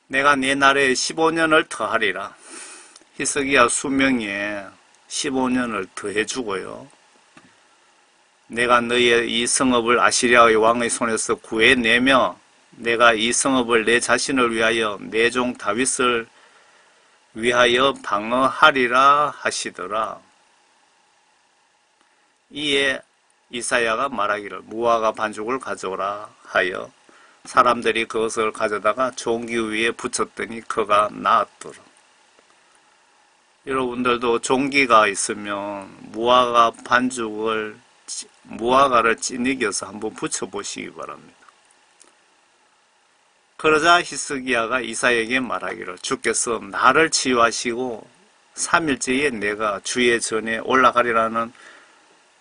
내가 네 날에 15년을 더하리라. 히스기야 수명에 15년을 더해주고요. 내가 너의 이 성읍을 아시리아의 왕의 손에서 구해내며 내가 이 성읍을 내 자신을 위하여 내 종 다윗을 위하여 방어하리라 하시더라. 이에 이사야가 말하기를 무화과 반죽을 가져오라 하여 사람들이 그것을 가져다가 종기 위에 붙였더니 그가 나았더라. 여러분들도 종기가 있으면 무화과를 찌니겨서 한번 붙여보시기 바랍니다. 그러자 히스기야가 이사야에게 말하기를 주께서 나를 치유하시고 3일째에 내가 주의 전에 올라가리라는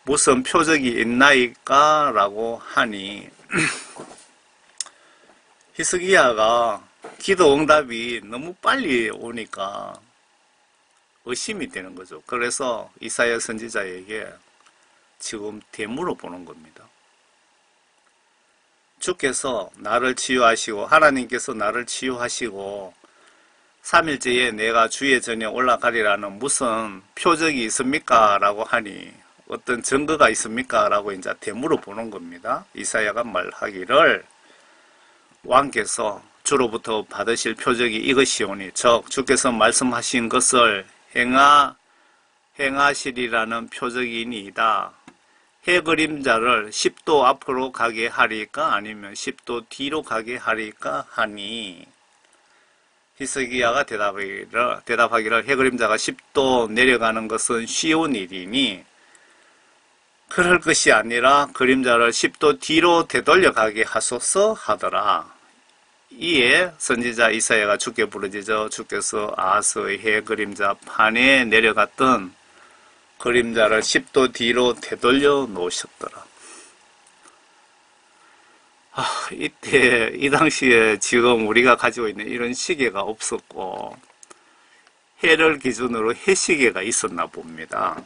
무슨 표적이 있나이까? 라고 하니 히스기야가 기도 응답이 너무 빨리 오니까 의심이 되는 거죠. 그래서 이사야 선지자에게 지금 되물어 보는 겁니다. 주께서 나를 치유하시고 하나님께서 나를 치유하시고 3일째에 내가 주의 전에 올라가리라는 무슨 표적이 있습니까? 라고 하니 어떤 증거가 있습니까? 라고 이제 되물어 보는 겁니다. 이사야가 말하기를 왕께서 주로부터 받으실 표적이 이것이오니 즉 주께서 말씀하신 것을 행하시리라는 표적이니이다. 해 그림자를 10도 앞으로 가게 하리까 아니면 10도 뒤로 가게 하리까 하니 히스기야가 대답하기를 해 그림자가 10도 내려가는 것은 쉬운 일이니 그럴 것이 아니라 그림자를 10도 뒤로 되돌려 가게 하소서 하더라. 이에 선지자 이사야가 주께 부르짖어 주께서 아하스의 해 그림자 판에 내려갔던 그림자를 10도 뒤로 되돌려 놓으셨더라. 이때 이 당시에 지금 우리가 가지고 있는 이런 시계가 없었고 해를 기준으로 해시계가 있었나 봅니다.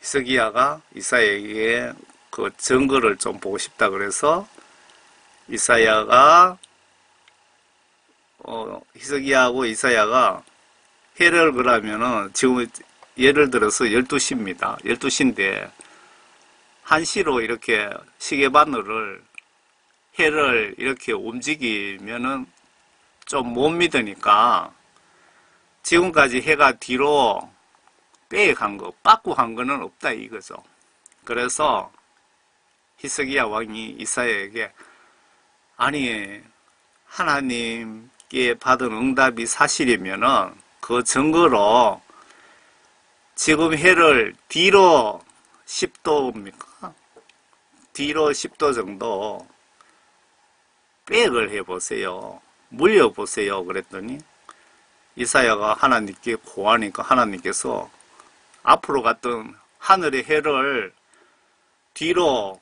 히스기야가 이사야에게 그 증거를 좀 보고 싶다 그래서 히스기야하고 이사야가 해를 그러면은 지금 예를 들어서 12시입니다. 12시인데 1시로 이렇게 시계바늘을 해를 이렇게 움직이면은 좀 못 믿으니까 지금까지 해가 뒤로 빼간 거, 빠꾸 한 거는 없다 이거죠. 그래서 히스기야 왕이 이사야에게 아니 하나님께 받은 응답이 사실이면은 그 증거로 지금 해를 뒤로 10도입니까? 뒤로 10도 정도 백을 해보세요. 물려보세요. 그랬더니 이사야가 하나님께 고하니까 하나님께서 앞으로 갔던 하늘의 해를 뒤로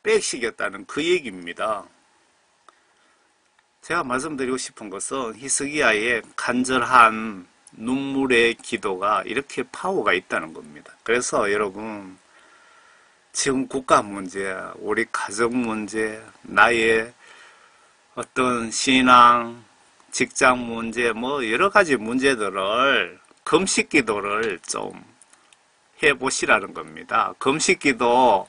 빼시겠다는 그 얘기입니다. 제가 말씀드리고 싶은 것은 히스기야의 간절한 눈물의 기도가 이렇게 파워가 있다는 겁니다. 그래서 여러분, 지금 국가 문제, 우리 가정 문제, 나의 어떤 신앙, 직장 문제, 뭐 여러 가지 문제들을 금식 기도를 좀 해보시라는 겁니다. 금식 기도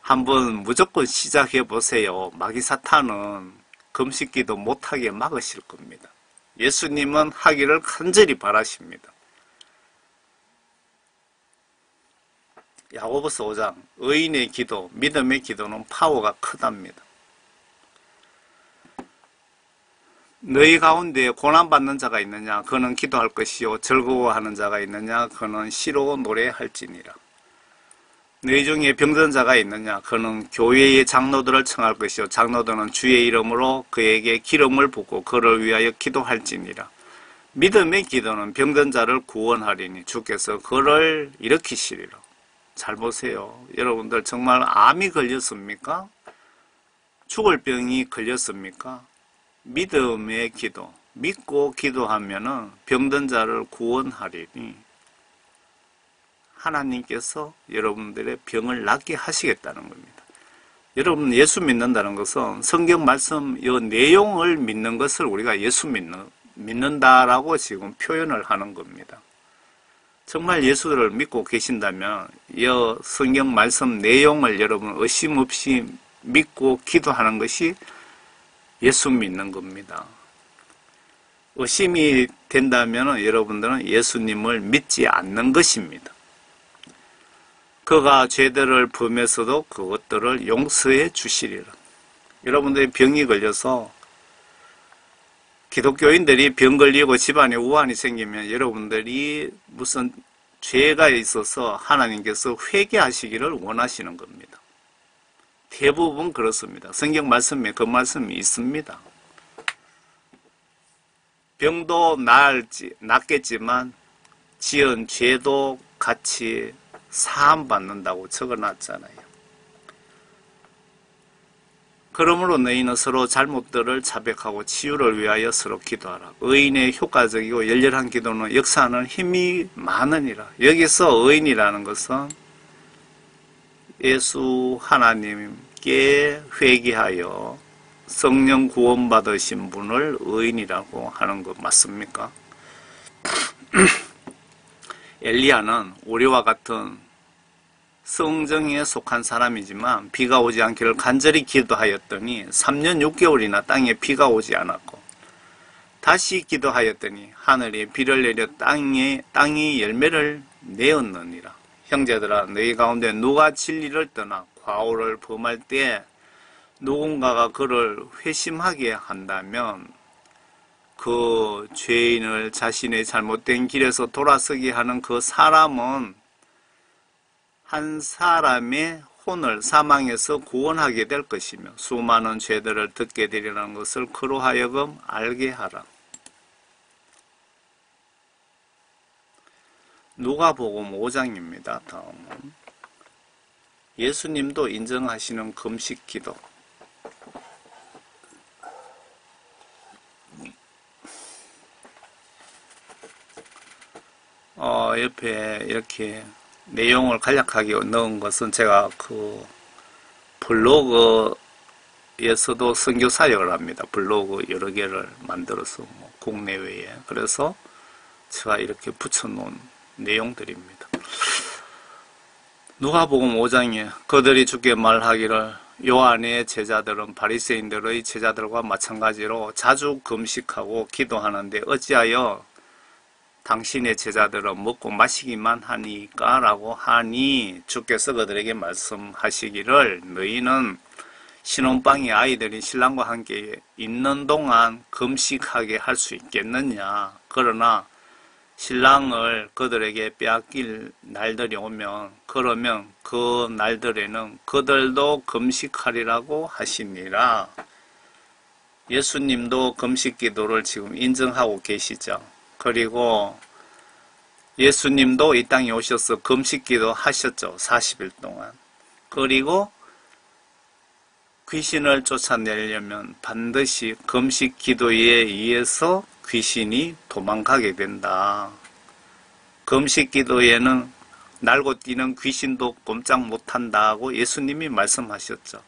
한번 무조건 시작해 보세요. 마귀 사탄은 금식 기도 못하게 막으실 겁니다. 예수님은 하기를 간절히 바라십니다. 야고보서 5장 의인의 기도, 믿음의 기도는 파워가 크답니다. 너희 가운데 고난받는 자가 있느냐? 그는 기도할 것이요. 즐거워하는 자가 있느냐? 그는 시로 노래할지니라. 너희 중에 병든 자가 있느냐? 그는 교회의 장로들을 청할 것이요. 장로들은 주의 이름으로 그에게 기름을 붓고 그를 위하여 기도할지니라. 믿음의 기도는 병든 자를 구원하리니 주께서 그를 일으키시리라. 잘 보세요. 여러분들 정말 암이 걸렸습니까? 죽을 병이 걸렸습니까? 믿음의 기도, 믿고 기도하면은 병든 자를 구원하리니 하나님께서 여러분들의 병을 낫게 하시겠다는 겁니다. 여러분 예수 믿는다는 것은 성경 말씀 이 내용을 믿는 것을 우리가 예수 믿는다라고 지금 표현을 하는 겁니다. 정말 예수를 믿고 계신다면 이 성경 말씀 내용을 여러분 의심 없이 믿고 기도하는 것이 예수 믿는 겁니다. 의심이 된다면 여러분들은 예수님을 믿지 않는 것입니다. 그가 죄들을 범해서도 그것들을 용서해 주시리라. 여러분들이 병이 걸려서 기독교인들이 병 걸리고 집안에 우환이 생기면 여러분들이 무슨 죄가 있어서 하나님께서 회개하시기를 원하시는 겁니다. 대부분 그렇습니다. 성경 말씀에 그 말씀이 있습니다. 병도 낫겠지만 지은 죄도 같이 사함받는다고 적어놨잖아요. 그러므로 너희는 서로 잘못들을 자백하고 치유를 위하여 서로 기도하라. 의인의 효과적이고 열렬한 기도는 역사하는 힘이 많으니라. 여기서 의인이라는 것은 예수 하나님께 회개하여 성령 구원받으신 분을 의인이라고 하는 것 맞습니까? 엘리야는 우리와 같은 성정에 속한 사람이지만 비가 오지 않기를 간절히 기도하였더니 3년 6개월이나 땅에 비가 오지 않았고 다시 기도하였더니 하늘이 비를 내려 땅이 열매를 내었느니라. 형제들아, 너희 가운데 누가 진리를 떠나 과오를 범할 때 누군가가 그를 회심하게 한다면 그 죄인을 자신의 잘못된 길에서 돌아서게 하는 그 사람은 한 사람의 혼을 사망에서 구원하게 될 것이며 수많은 죄들을 듣게 되리라는 것을 그로 하여금 알게 하라. 누가복음 5장입니다. 다음은 예수님도 인정하시는 금식 기도. 옆에 이렇게 내용을 간략하게 넣은 것은 제가 그 블로그에서도 선교 사역을 합니다. 블로그 여러 개를 만들어서 국내외에. 그래서 제가 이렇게 붙여놓은 내용들입니다. 누가복음 5장에 그들이 주께 말하기를 요한의 제자들은 바리새인들의 제자들과 마찬가지로 자주 금식하고 기도하는데 어찌하여 당신의 제자들은 먹고 마시기만 하니까 라고 하니 주께서 그들에게 말씀하시기를 너희는 신혼방에 아이들이 신랑과 함께 있는 동안 금식하게 할 수 있겠느냐. 그러나 신랑을 그들에게 빼앗길 날들이 오면 그러면 그 날들에는 그들도 금식하리라고 하시니라. 예수님도 금식 기도를 지금 인정하고 계시죠. 그리고 예수님도 이 땅에 오셔서 금식기도 하셨죠. 40일 동안. 그리고 귀신을 쫓아내려면 반드시 금식기도에 의해서 귀신이 도망가게 된다. 금식기도에는 날고 뛰는 귀신도 꼼짝 못한다고 예수님이 말씀하셨죠.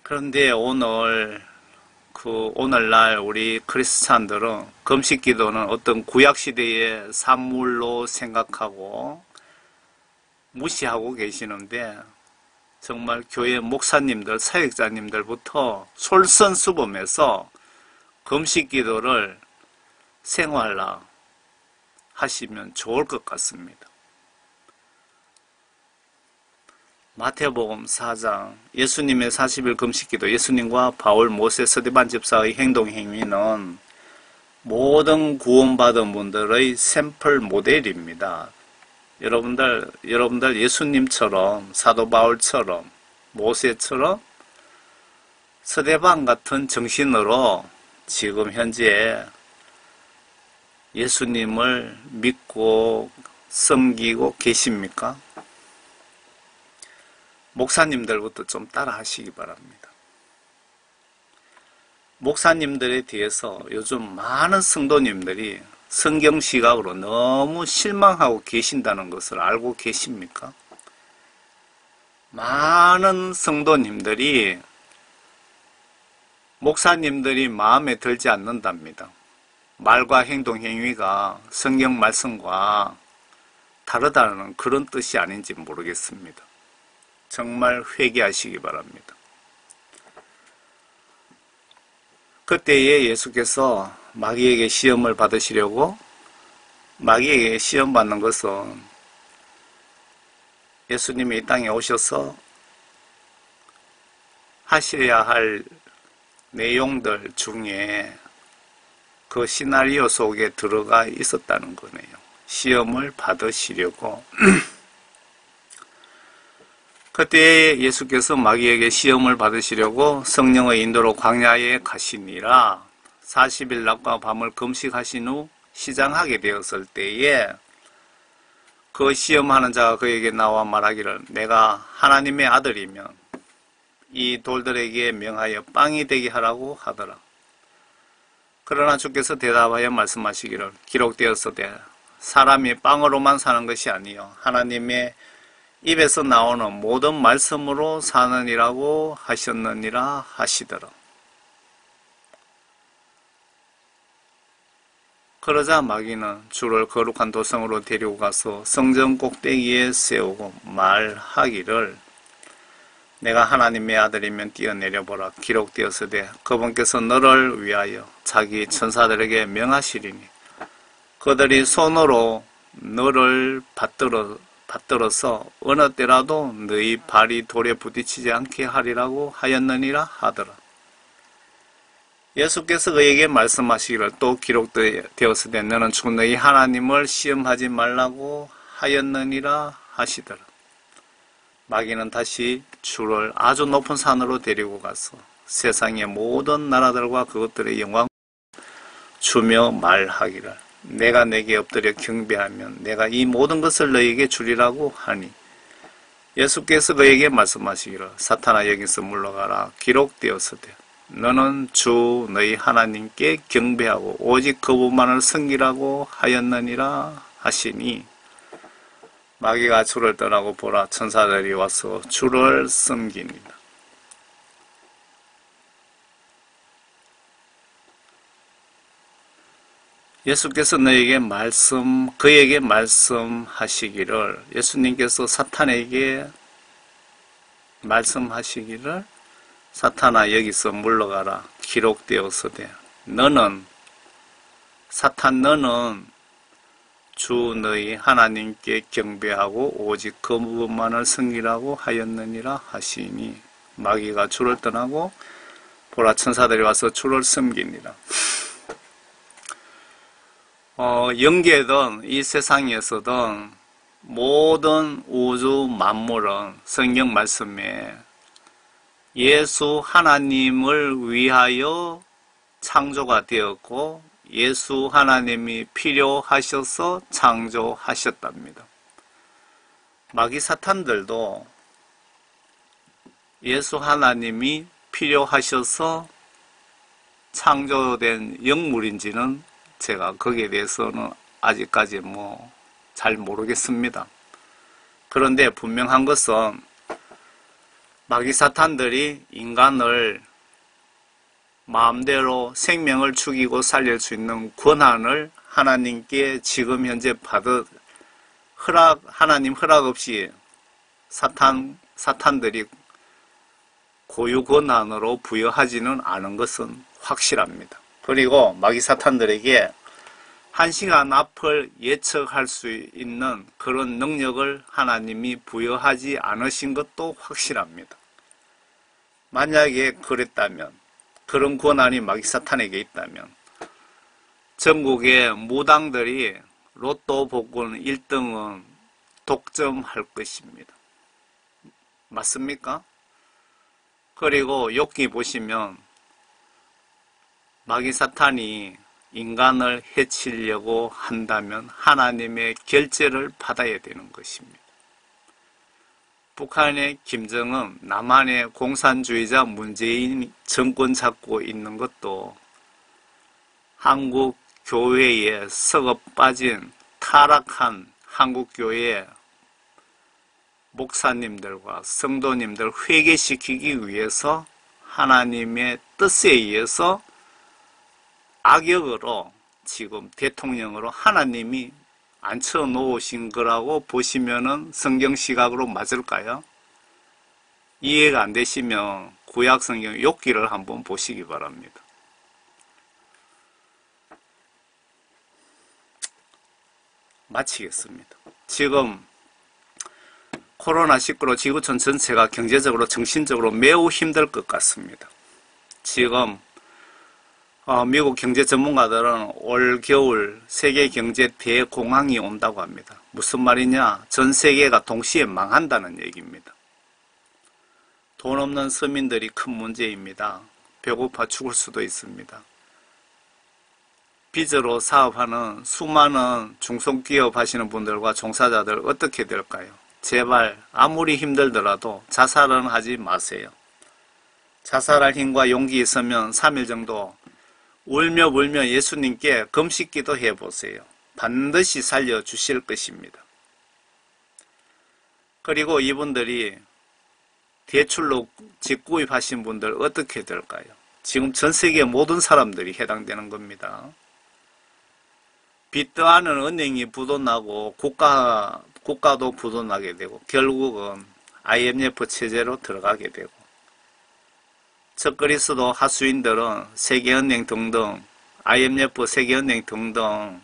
그런데 오늘날 우리 크리스찬들은 금식기도는 어떤 구약시대의 산물로 생각하고 무시하고 계시는데, 정말 교회 목사님들, 사역자님들부터 솔선수범해서 금식기도를 생활화 하시면 좋을 것 같습니다. 마태복음 4장 예수님의 40일 금식기도, 예수님과 바울, 모세, 스데반 집사의 행동행위는 모든 구원받은 분들의 샘플 모델입니다. 여러분들 예수님처럼, 사도 바울처럼, 모세처럼 스데반 같은 정신으로 지금 현재 예수님을 믿고 섬기고 계십니까? 목사님들부터 좀 따라 하시기 바랍니다. 목사님들에 대해서 요즘 많은 성도님들이 성경 시각으로 너무 실망하고 계신다는 것을 알고 계십니까? 많은 성도님들이 목사님들이 마음에 들지 않는답니다. 말과 행동 행위가 성경 말씀과 다르다는 그런 뜻이 아닌지 모르겠습니다. 정말 회개하시기 바랍니다. 그때에 예수께서 마귀에게 시험을 받으시려고, 마귀에게 시험 받는 것은 예수님이 이 땅에 오셔서 하셔야 할 내용들 중에 그 시나리오 속에 들어가 있었다는 거네요. 시험을 받으시려고. 그때 예수께서 마귀에게 시험을 받으시려고 성령의 인도로 광야에 가시니라. 40일 낮과 밤을 금식하신 후 시장하게 되었을 때에 그 시험하는 자가 그에게 나와 말하기를, 내가 하나님의 아들이면 이 돌들에게 명하여 빵이 되게 하라고 하더라. 그러나 주께서 대답하여 말씀하시기를, 기록되었으되 사람이 빵으로만 사는 것이 아니요 하나님의 입에서 나오는 모든 말씀으로 사느니라고 하셨느니라 하시더라. 그러자 마귀는 주를 거룩한 도성으로 데리고 가서 성전 꼭대기에 세우고 말하기를, 내가 하나님의 아들이면 뛰어내려보라. 기록되었으되 그분께서 너를 위하여 자기 천사들에게 명하시리니 그들이 손으로 너를 받들어서 어느 때라도 너희 발이 돌에 부딪히지 않게 하리라고 하였느니라 하더라. 예수께서 그에게 말씀하시기를, 또 기록되었으되 너는 주 너희 하나님을 시험하지 말라고 하였느니라 하시더라. 마귀는 다시 주를 아주 높은 산으로 데리고 가서 세상의 모든 나라들과 그것들의 영광을 주며 말하기를, 내가 내게 엎드려 경배하면 내가 이 모든 것을 너희에게 주리라고 하니, 예수께서 그에게 말씀하시기를, 사탄아 여기서 물러가라. 기록되었으되 너는 주 너희 하나님께 경배하고 오직 그분만을 섬기라고 하였느니라 하시니, 마귀가 주를 떠나고 보라, 천사들이 와서 주를 섬깁니다. 예수께서 그에게 말씀하시기를, 예수님께서 사탄에게 말씀하시기를, 사탄아 여기서 물러가라. 기록되었으되 너는 주 너희 하나님께 경배하고 오직 그분만을 섬기라고 하였느니라 하시니, 마귀가 주를 떠나고 보라, 천사들이 와서 주를 섬깁니다. 영계든 이 세상에서든 모든 우주 만물은 성경 말씀에 예수 하나님을 위하여 창조가 되었고 예수 하나님이 필요하셔서 창조하셨답니다. 마귀 사탄들도 예수 하나님이 필요하셔서 창조된 영물인지는 제가 거기에 대해서는 아직까지 잘 모르겠습니다. 그런데 분명한 것은 마귀사탄들이 인간을 마음대로 생명을 죽이고 살릴 수 있는 권한을 하나님께 지금 현재 하나님 허락 없이 사탄들이 고유 권한으로 부여하지는 않은 것은 확실합니다. 그리고 마귀사탄들에게 1시간 앞을 예측할 수 있는 그런 능력을 하나님이 부여하지 않으신 것도 확실합니다. 만약에 그랬다면, 그런 권한이 마귀사탄에게 있다면 전국의 무당들이 로또 복권 1등은 독점할 것입니다. 맞습니까? 그리고 욥기 보시면 마귀사탄이 인간을 해치려고 한다면 하나님의 결재를 받아야 되는 것입니다. 북한의 김정은, 남한의 공산주의자 문재인이 정권 잡고 있는 것도 한국 교회에 썩어 빠진 타락한 한국 교회 목사님들과 성도님들 회개시키기 위해서 하나님의 뜻에 의해서 악역으로 지금 대통령으로 하나님이 앉혀 놓으신 거라고 보시면은 성경 시각으로 맞을까요? 이해가 안 되시면 구약 성경 욥기를 한번 보시기 바랍니다. 마치겠습니다. 지금 코로나19로 지구촌 전체가 경제적으로 정신적으로 매우 힘들 것 같습니다. 지금 미국 경제 전문가들은 올 겨울 세계 경제 대공황이 온다고 합니다. 무슨 말이냐? 전 세계가 동시에 망한다는 얘기입니다. 돈 없는 서민들이 큰 문제입니다. 배고파 죽을 수도 있습니다. 빚으로 사업하는 수많은 중소기업 하시는 분들과 종사자들 어떻게 될까요? 제발 아무리 힘들더라도 자살은 하지 마세요. 자살할 힘과 용기 있으면 3일 정도 울며 불며 예수님께 금식기도 해보세요. 반드시 살려주실 것입니다. 그리고 이분들이 대출로 집 구입하신 분들 어떻게 될까요? 지금 전 세계 모든 사람들이 해당되는 겁니다. 빚떠하는 은행이 부도나고 국가도 부도나게 되고 결국은 IMF 체제로 들어가게 되고 적그리스도 하수인들은 세계은행 등등 IMF 세계은행 등등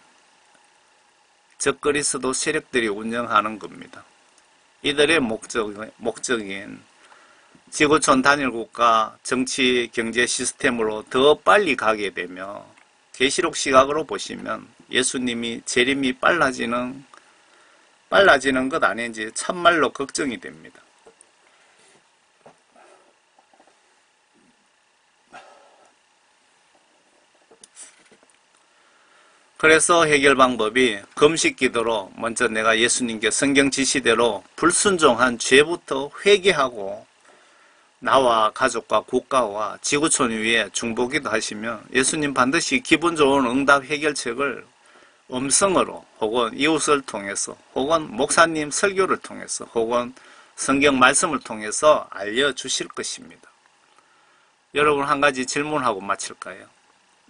적그리스도 세력들이 운영하는 겁니다. 이들의 목적인 지구촌 단일국가 정치 경제 시스템으로 더 빨리 가게 되며 계시록 시각으로 보시면 예수님이 재림이 빨라지는 것 아닌지 참말로 걱정이 됩니다. 그래서 해결 방법이 금식 기도로 먼저 내가 예수님께 성경 지시대로 불순종한 죄부터 회개하고 나와 가족과 국가와 지구촌 위에 중보기도 하시면 예수님 반드시 기분 좋은 응답 해결책을 음성으로 혹은 이웃을 통해서 혹은 목사님 설교를 통해서 혹은 성경 말씀을 통해서 알려주실 것입니다. 여러분 한 가지 질문하고 마칠까요?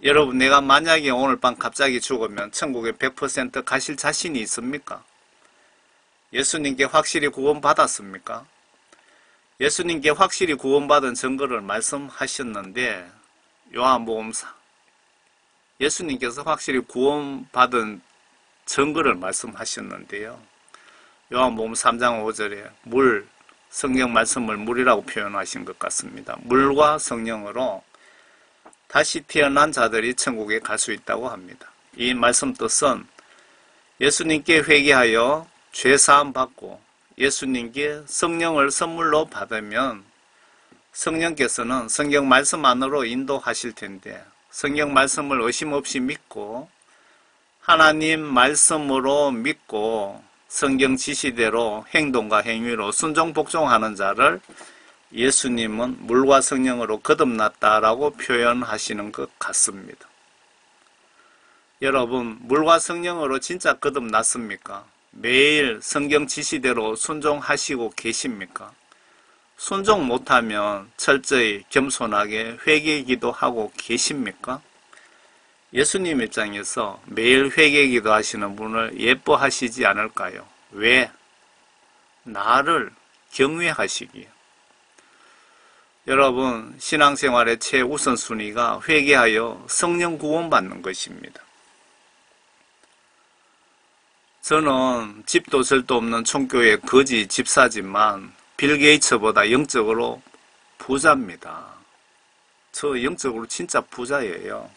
여러분 내가 만약에 오늘 밤 갑자기 죽으면 천국에 100% 가실 자신이 있습니까? 예수님께 확실히 구원받았습니까? 예수님께 확실히 구원받은 증거를 말씀하셨는데 요한복음 예수님께서 확실히 구원받은 증거를 말씀하셨는데요. 요한복음 3장 5절에 성경 말씀을 물이라고 표현하신 것 같습니다. 물과 성령으로 다시 태어난 자들이 천국에 갈 수 있다고 합니다. 이 말씀 뜻은 예수님께 회개하여 죄사함 받고 예수님께 성령을 선물로 받으면 성령께서는 성경 말씀 안으로 인도하실 텐데 성경 말씀을 의심 없이 믿고 하나님 말씀으로 믿고 성경 지시대로 행동과 행위로 순종복종하는 자를 예수님은 물과 성령으로 거듭났다라고 표현하시는 것 같습니다. 여러분, 물과 성령으로 진짜 거듭났습니까? 매일 성경 지시대로 순종하시고 계십니까? 순종 못하면 철저히 겸손하게 회개기도 하고 계십니까? 예수님 입장에서 매일 회개기도 하시는 분을 예뻐하시지 않을까요? 왜? 나를 경외하시기에. 여러분, 신앙생활의 최우선순위가 회개하여 성령 구원받는 것입니다. 저는 집도 절도 없는 총교회 거지 집사지만 빌 게이츠보다 영적으로 부자입니다. 저 영적으로 진짜 부자예요.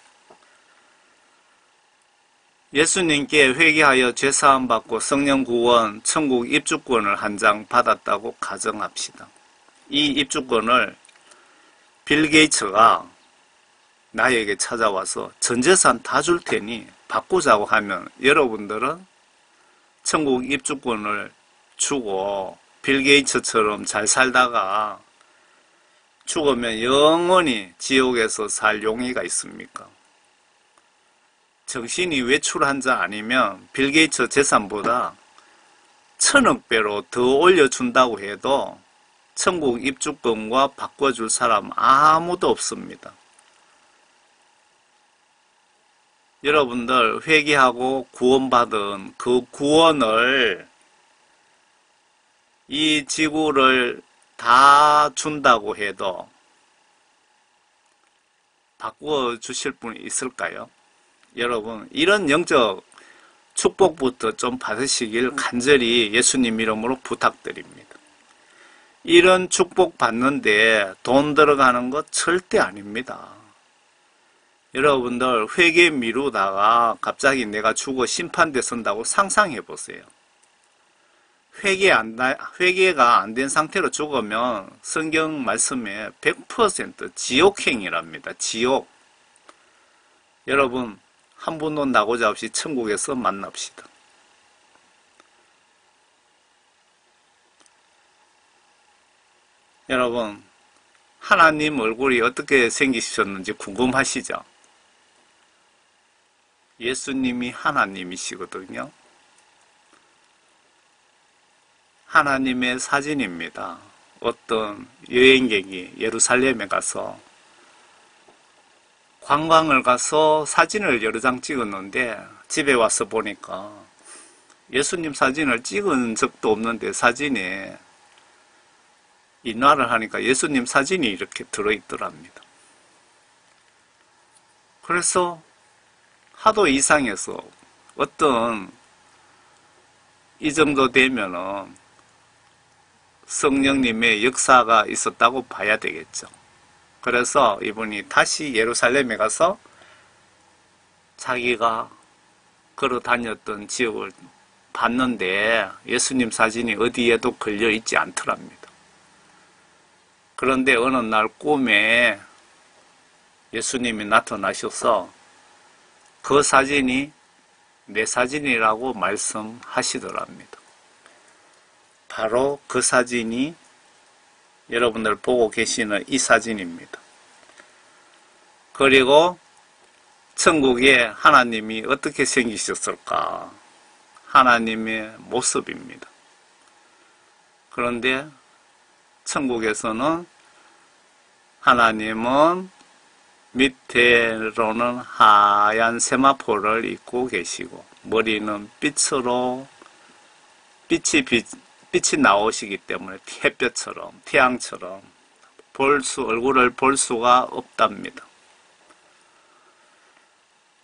예수님께 회개하여 죄사함 받고 성령 구원, 천국 입주권을 한 장 받았다고 가정합시다. 이 입주권을 빌 게이츠가 나에게 찾아와서 전 재산 다 줄 테니 바꾸자고 하면 여러분들은 천국 입주권을 주고 빌 게이츠처럼 잘 살다가 죽으면 영원히 지옥에서 살 용의가 있습니까? 정신이 외출한 자 아니면 빌 게이츠 재산보다 1000억 배로 더 올려준다고 해도 천국 입주권과 바꿔줄 사람 아무도 없습니다. 여러분들 회개하고 구원받은 그 구원을 이 지구를 다 준다고 해도 바꾸어 주실 분이 있을까요? 여러분, 이런 영적 축복부터 좀 받으시길 간절히 예수님 이름으로 부탁드립니다. 이런 축복 받는데 돈 들어가는 것 절대 아닙니다. 여러분들 회개 미루다가 갑자기 내가 죽어 심판대 선다고 상상해 보세요. 회개가 안 된 상태로 죽으면 성경 말씀에 100% 지옥행이랍니다. 지옥. 여러분, 한 분도 나고자 없이 천국에서 만납시다. 여러분, 하나님 얼굴이 어떻게 생기셨는지 궁금하시죠? 예수님이 하나님이시거든요. 하나님의 사진입니다. 어떤 여행객이 예루살렘에 가서 관광을 가서 사진을 여러 장 찍었는데 집에 와서 보니까 예수님 사진을 찍은 적도 없는데 사진에 인화를 하니까 예수님 사진이 이렇게 들어있더랍니다. 그래서 하도 이상해서 어떤 이 정도 되면은 성령님의 역사가 있었다고 봐야 되겠죠. 그래서 이분이 다시 예루살렘에 가서 자기가 걸어 다녔던 지역을 봤는데 예수님 사진이 어디에도 걸려 있지 않더랍니다. 그런데 어느 날 꿈에 예수님이 나타나셔서 그 사진이 내 사진이라고 말씀하시더랍니다. 바로 그 사진이 여러분들 보고 계시는 이 사진입니다. 그리고 천국에 하나님이 어떻게 생기셨을까? 하나님의 모습입니다. 그런데 천국에서는 하나님은 밑에로는 하얀 세마포를 입고 계시고 머리는 빛이 나오시기 때문에 햇볕처럼 태양처럼 얼굴을 볼 수가 없답니다.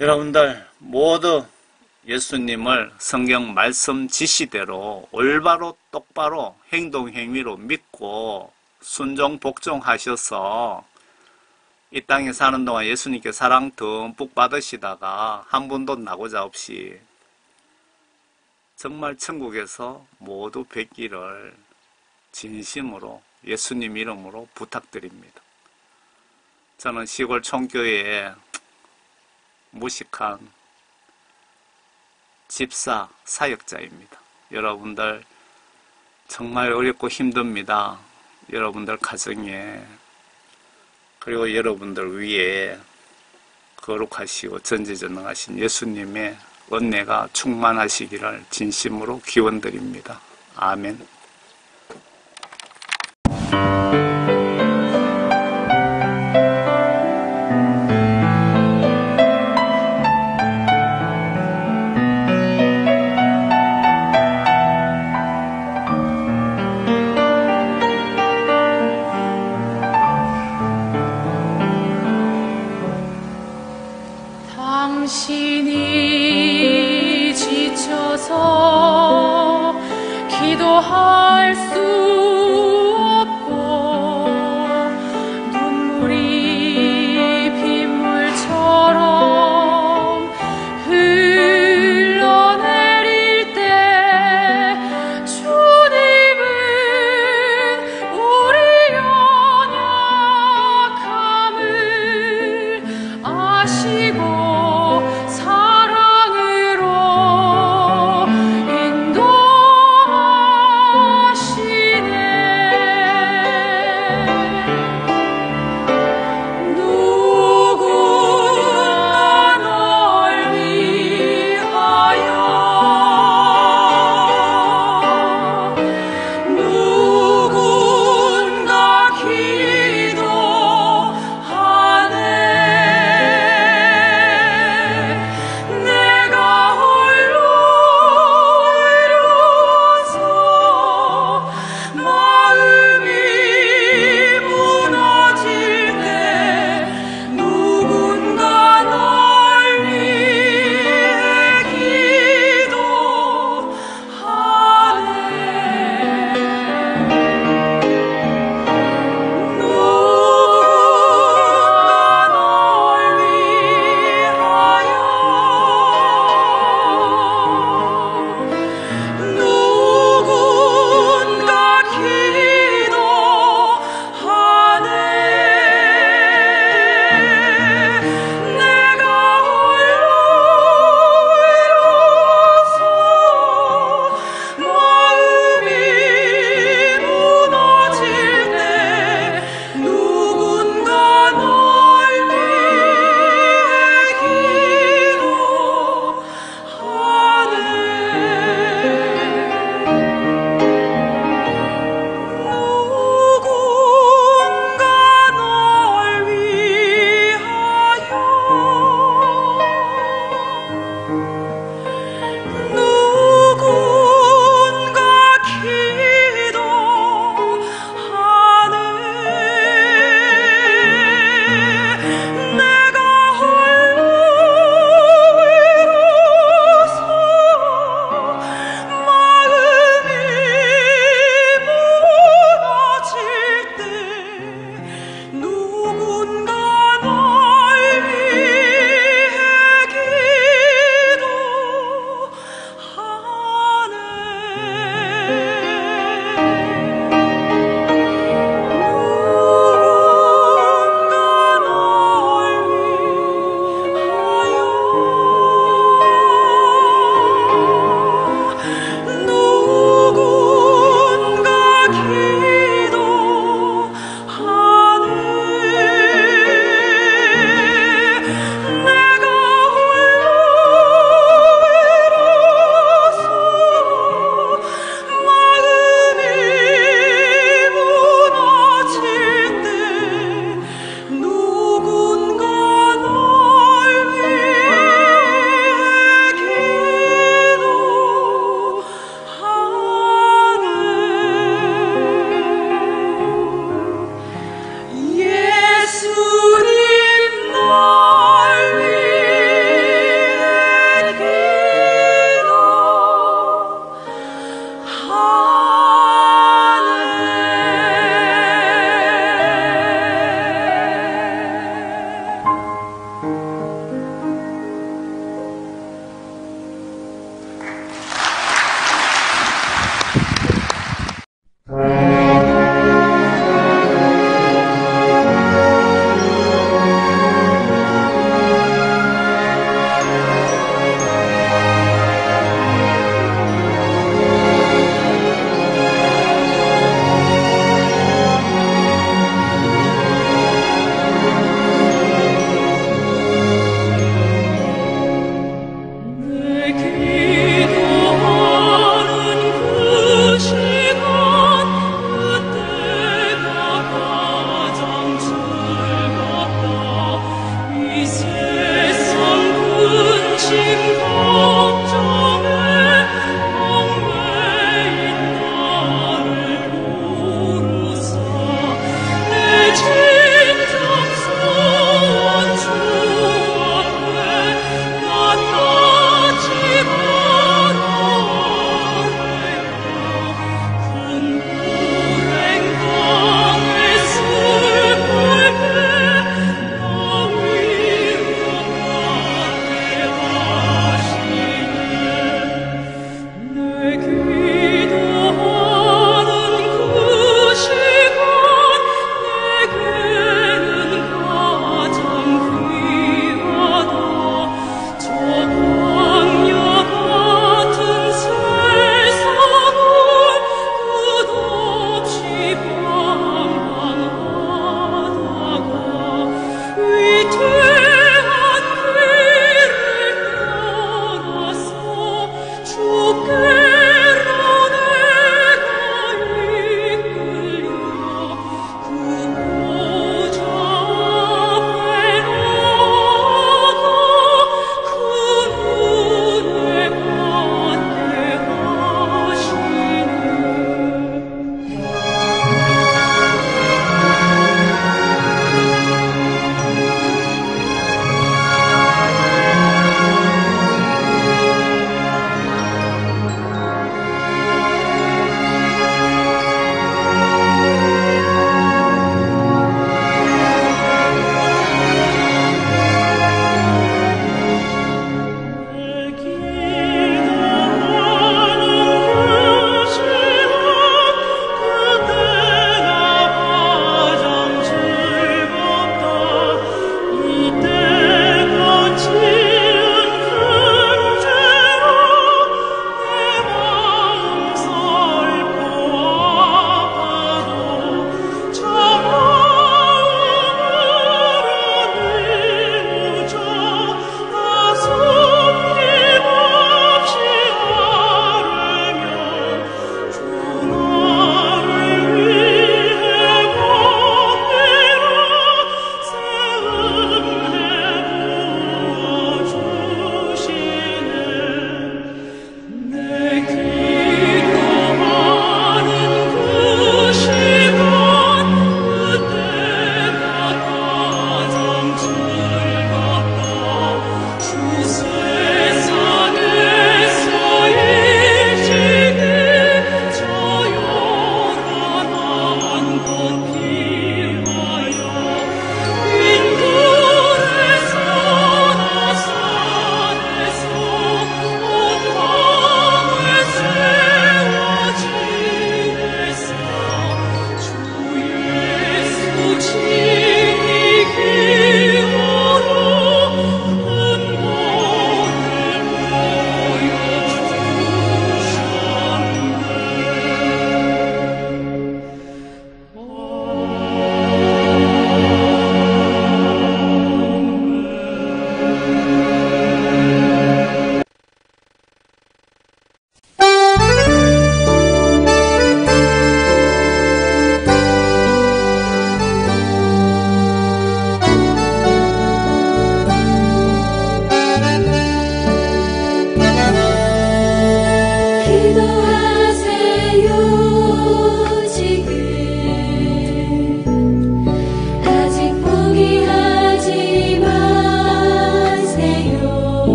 여러분들 모두 예수님을 성경 말씀 지시대로 올바로 똑바로 행동 행위로 믿고 순종 복종하셔서 이 땅에 사는 동안 예수님께 사랑 듬뿍 받으시다가 한 분도 나고자 없이 정말 천국에서 모두 뵙기를 진심으로 예수님 이름으로 부탁드립니다. 저는 시골 총교회에 무식한 집사 사역자입니다. 여러분들 정말 어렵고 힘듭니다. 여러분들 가정에 그리고 여러분들 위에 거룩하시고 전지전능하신 예수님의 은혜가 충만하시기를 진심으로 기원드립니다. 아멘. 당신이 지쳐서 기도하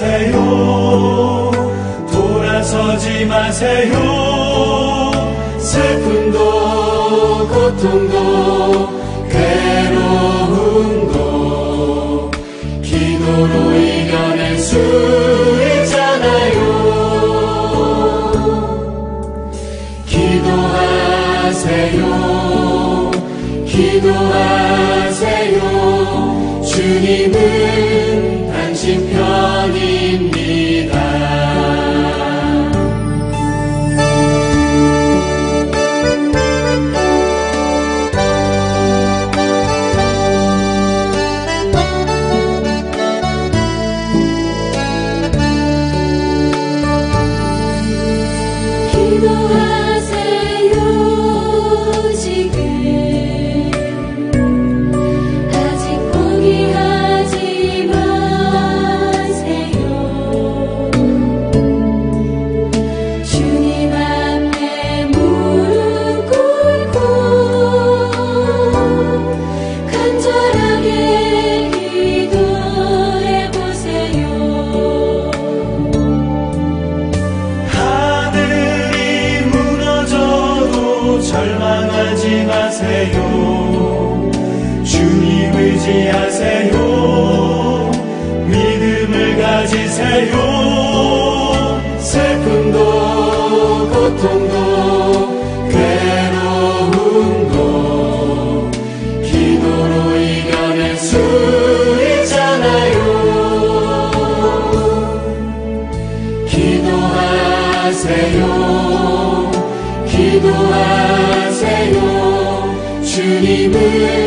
마세요. 돌아서지 마세요. 슬픔도 고통도 괴로움도 기도로 이겨낼 수 있잖아요. 기도하세요. 기도하세요. 주님은 당신 편입니다. 절망하지 마세요. 주님 의지하세요. 믿음을 가지세요. 슬픔도 고통도 괴로움도 기도로 이겨낼 수 있잖아요. 기도하세요. 기도하세요. 주님을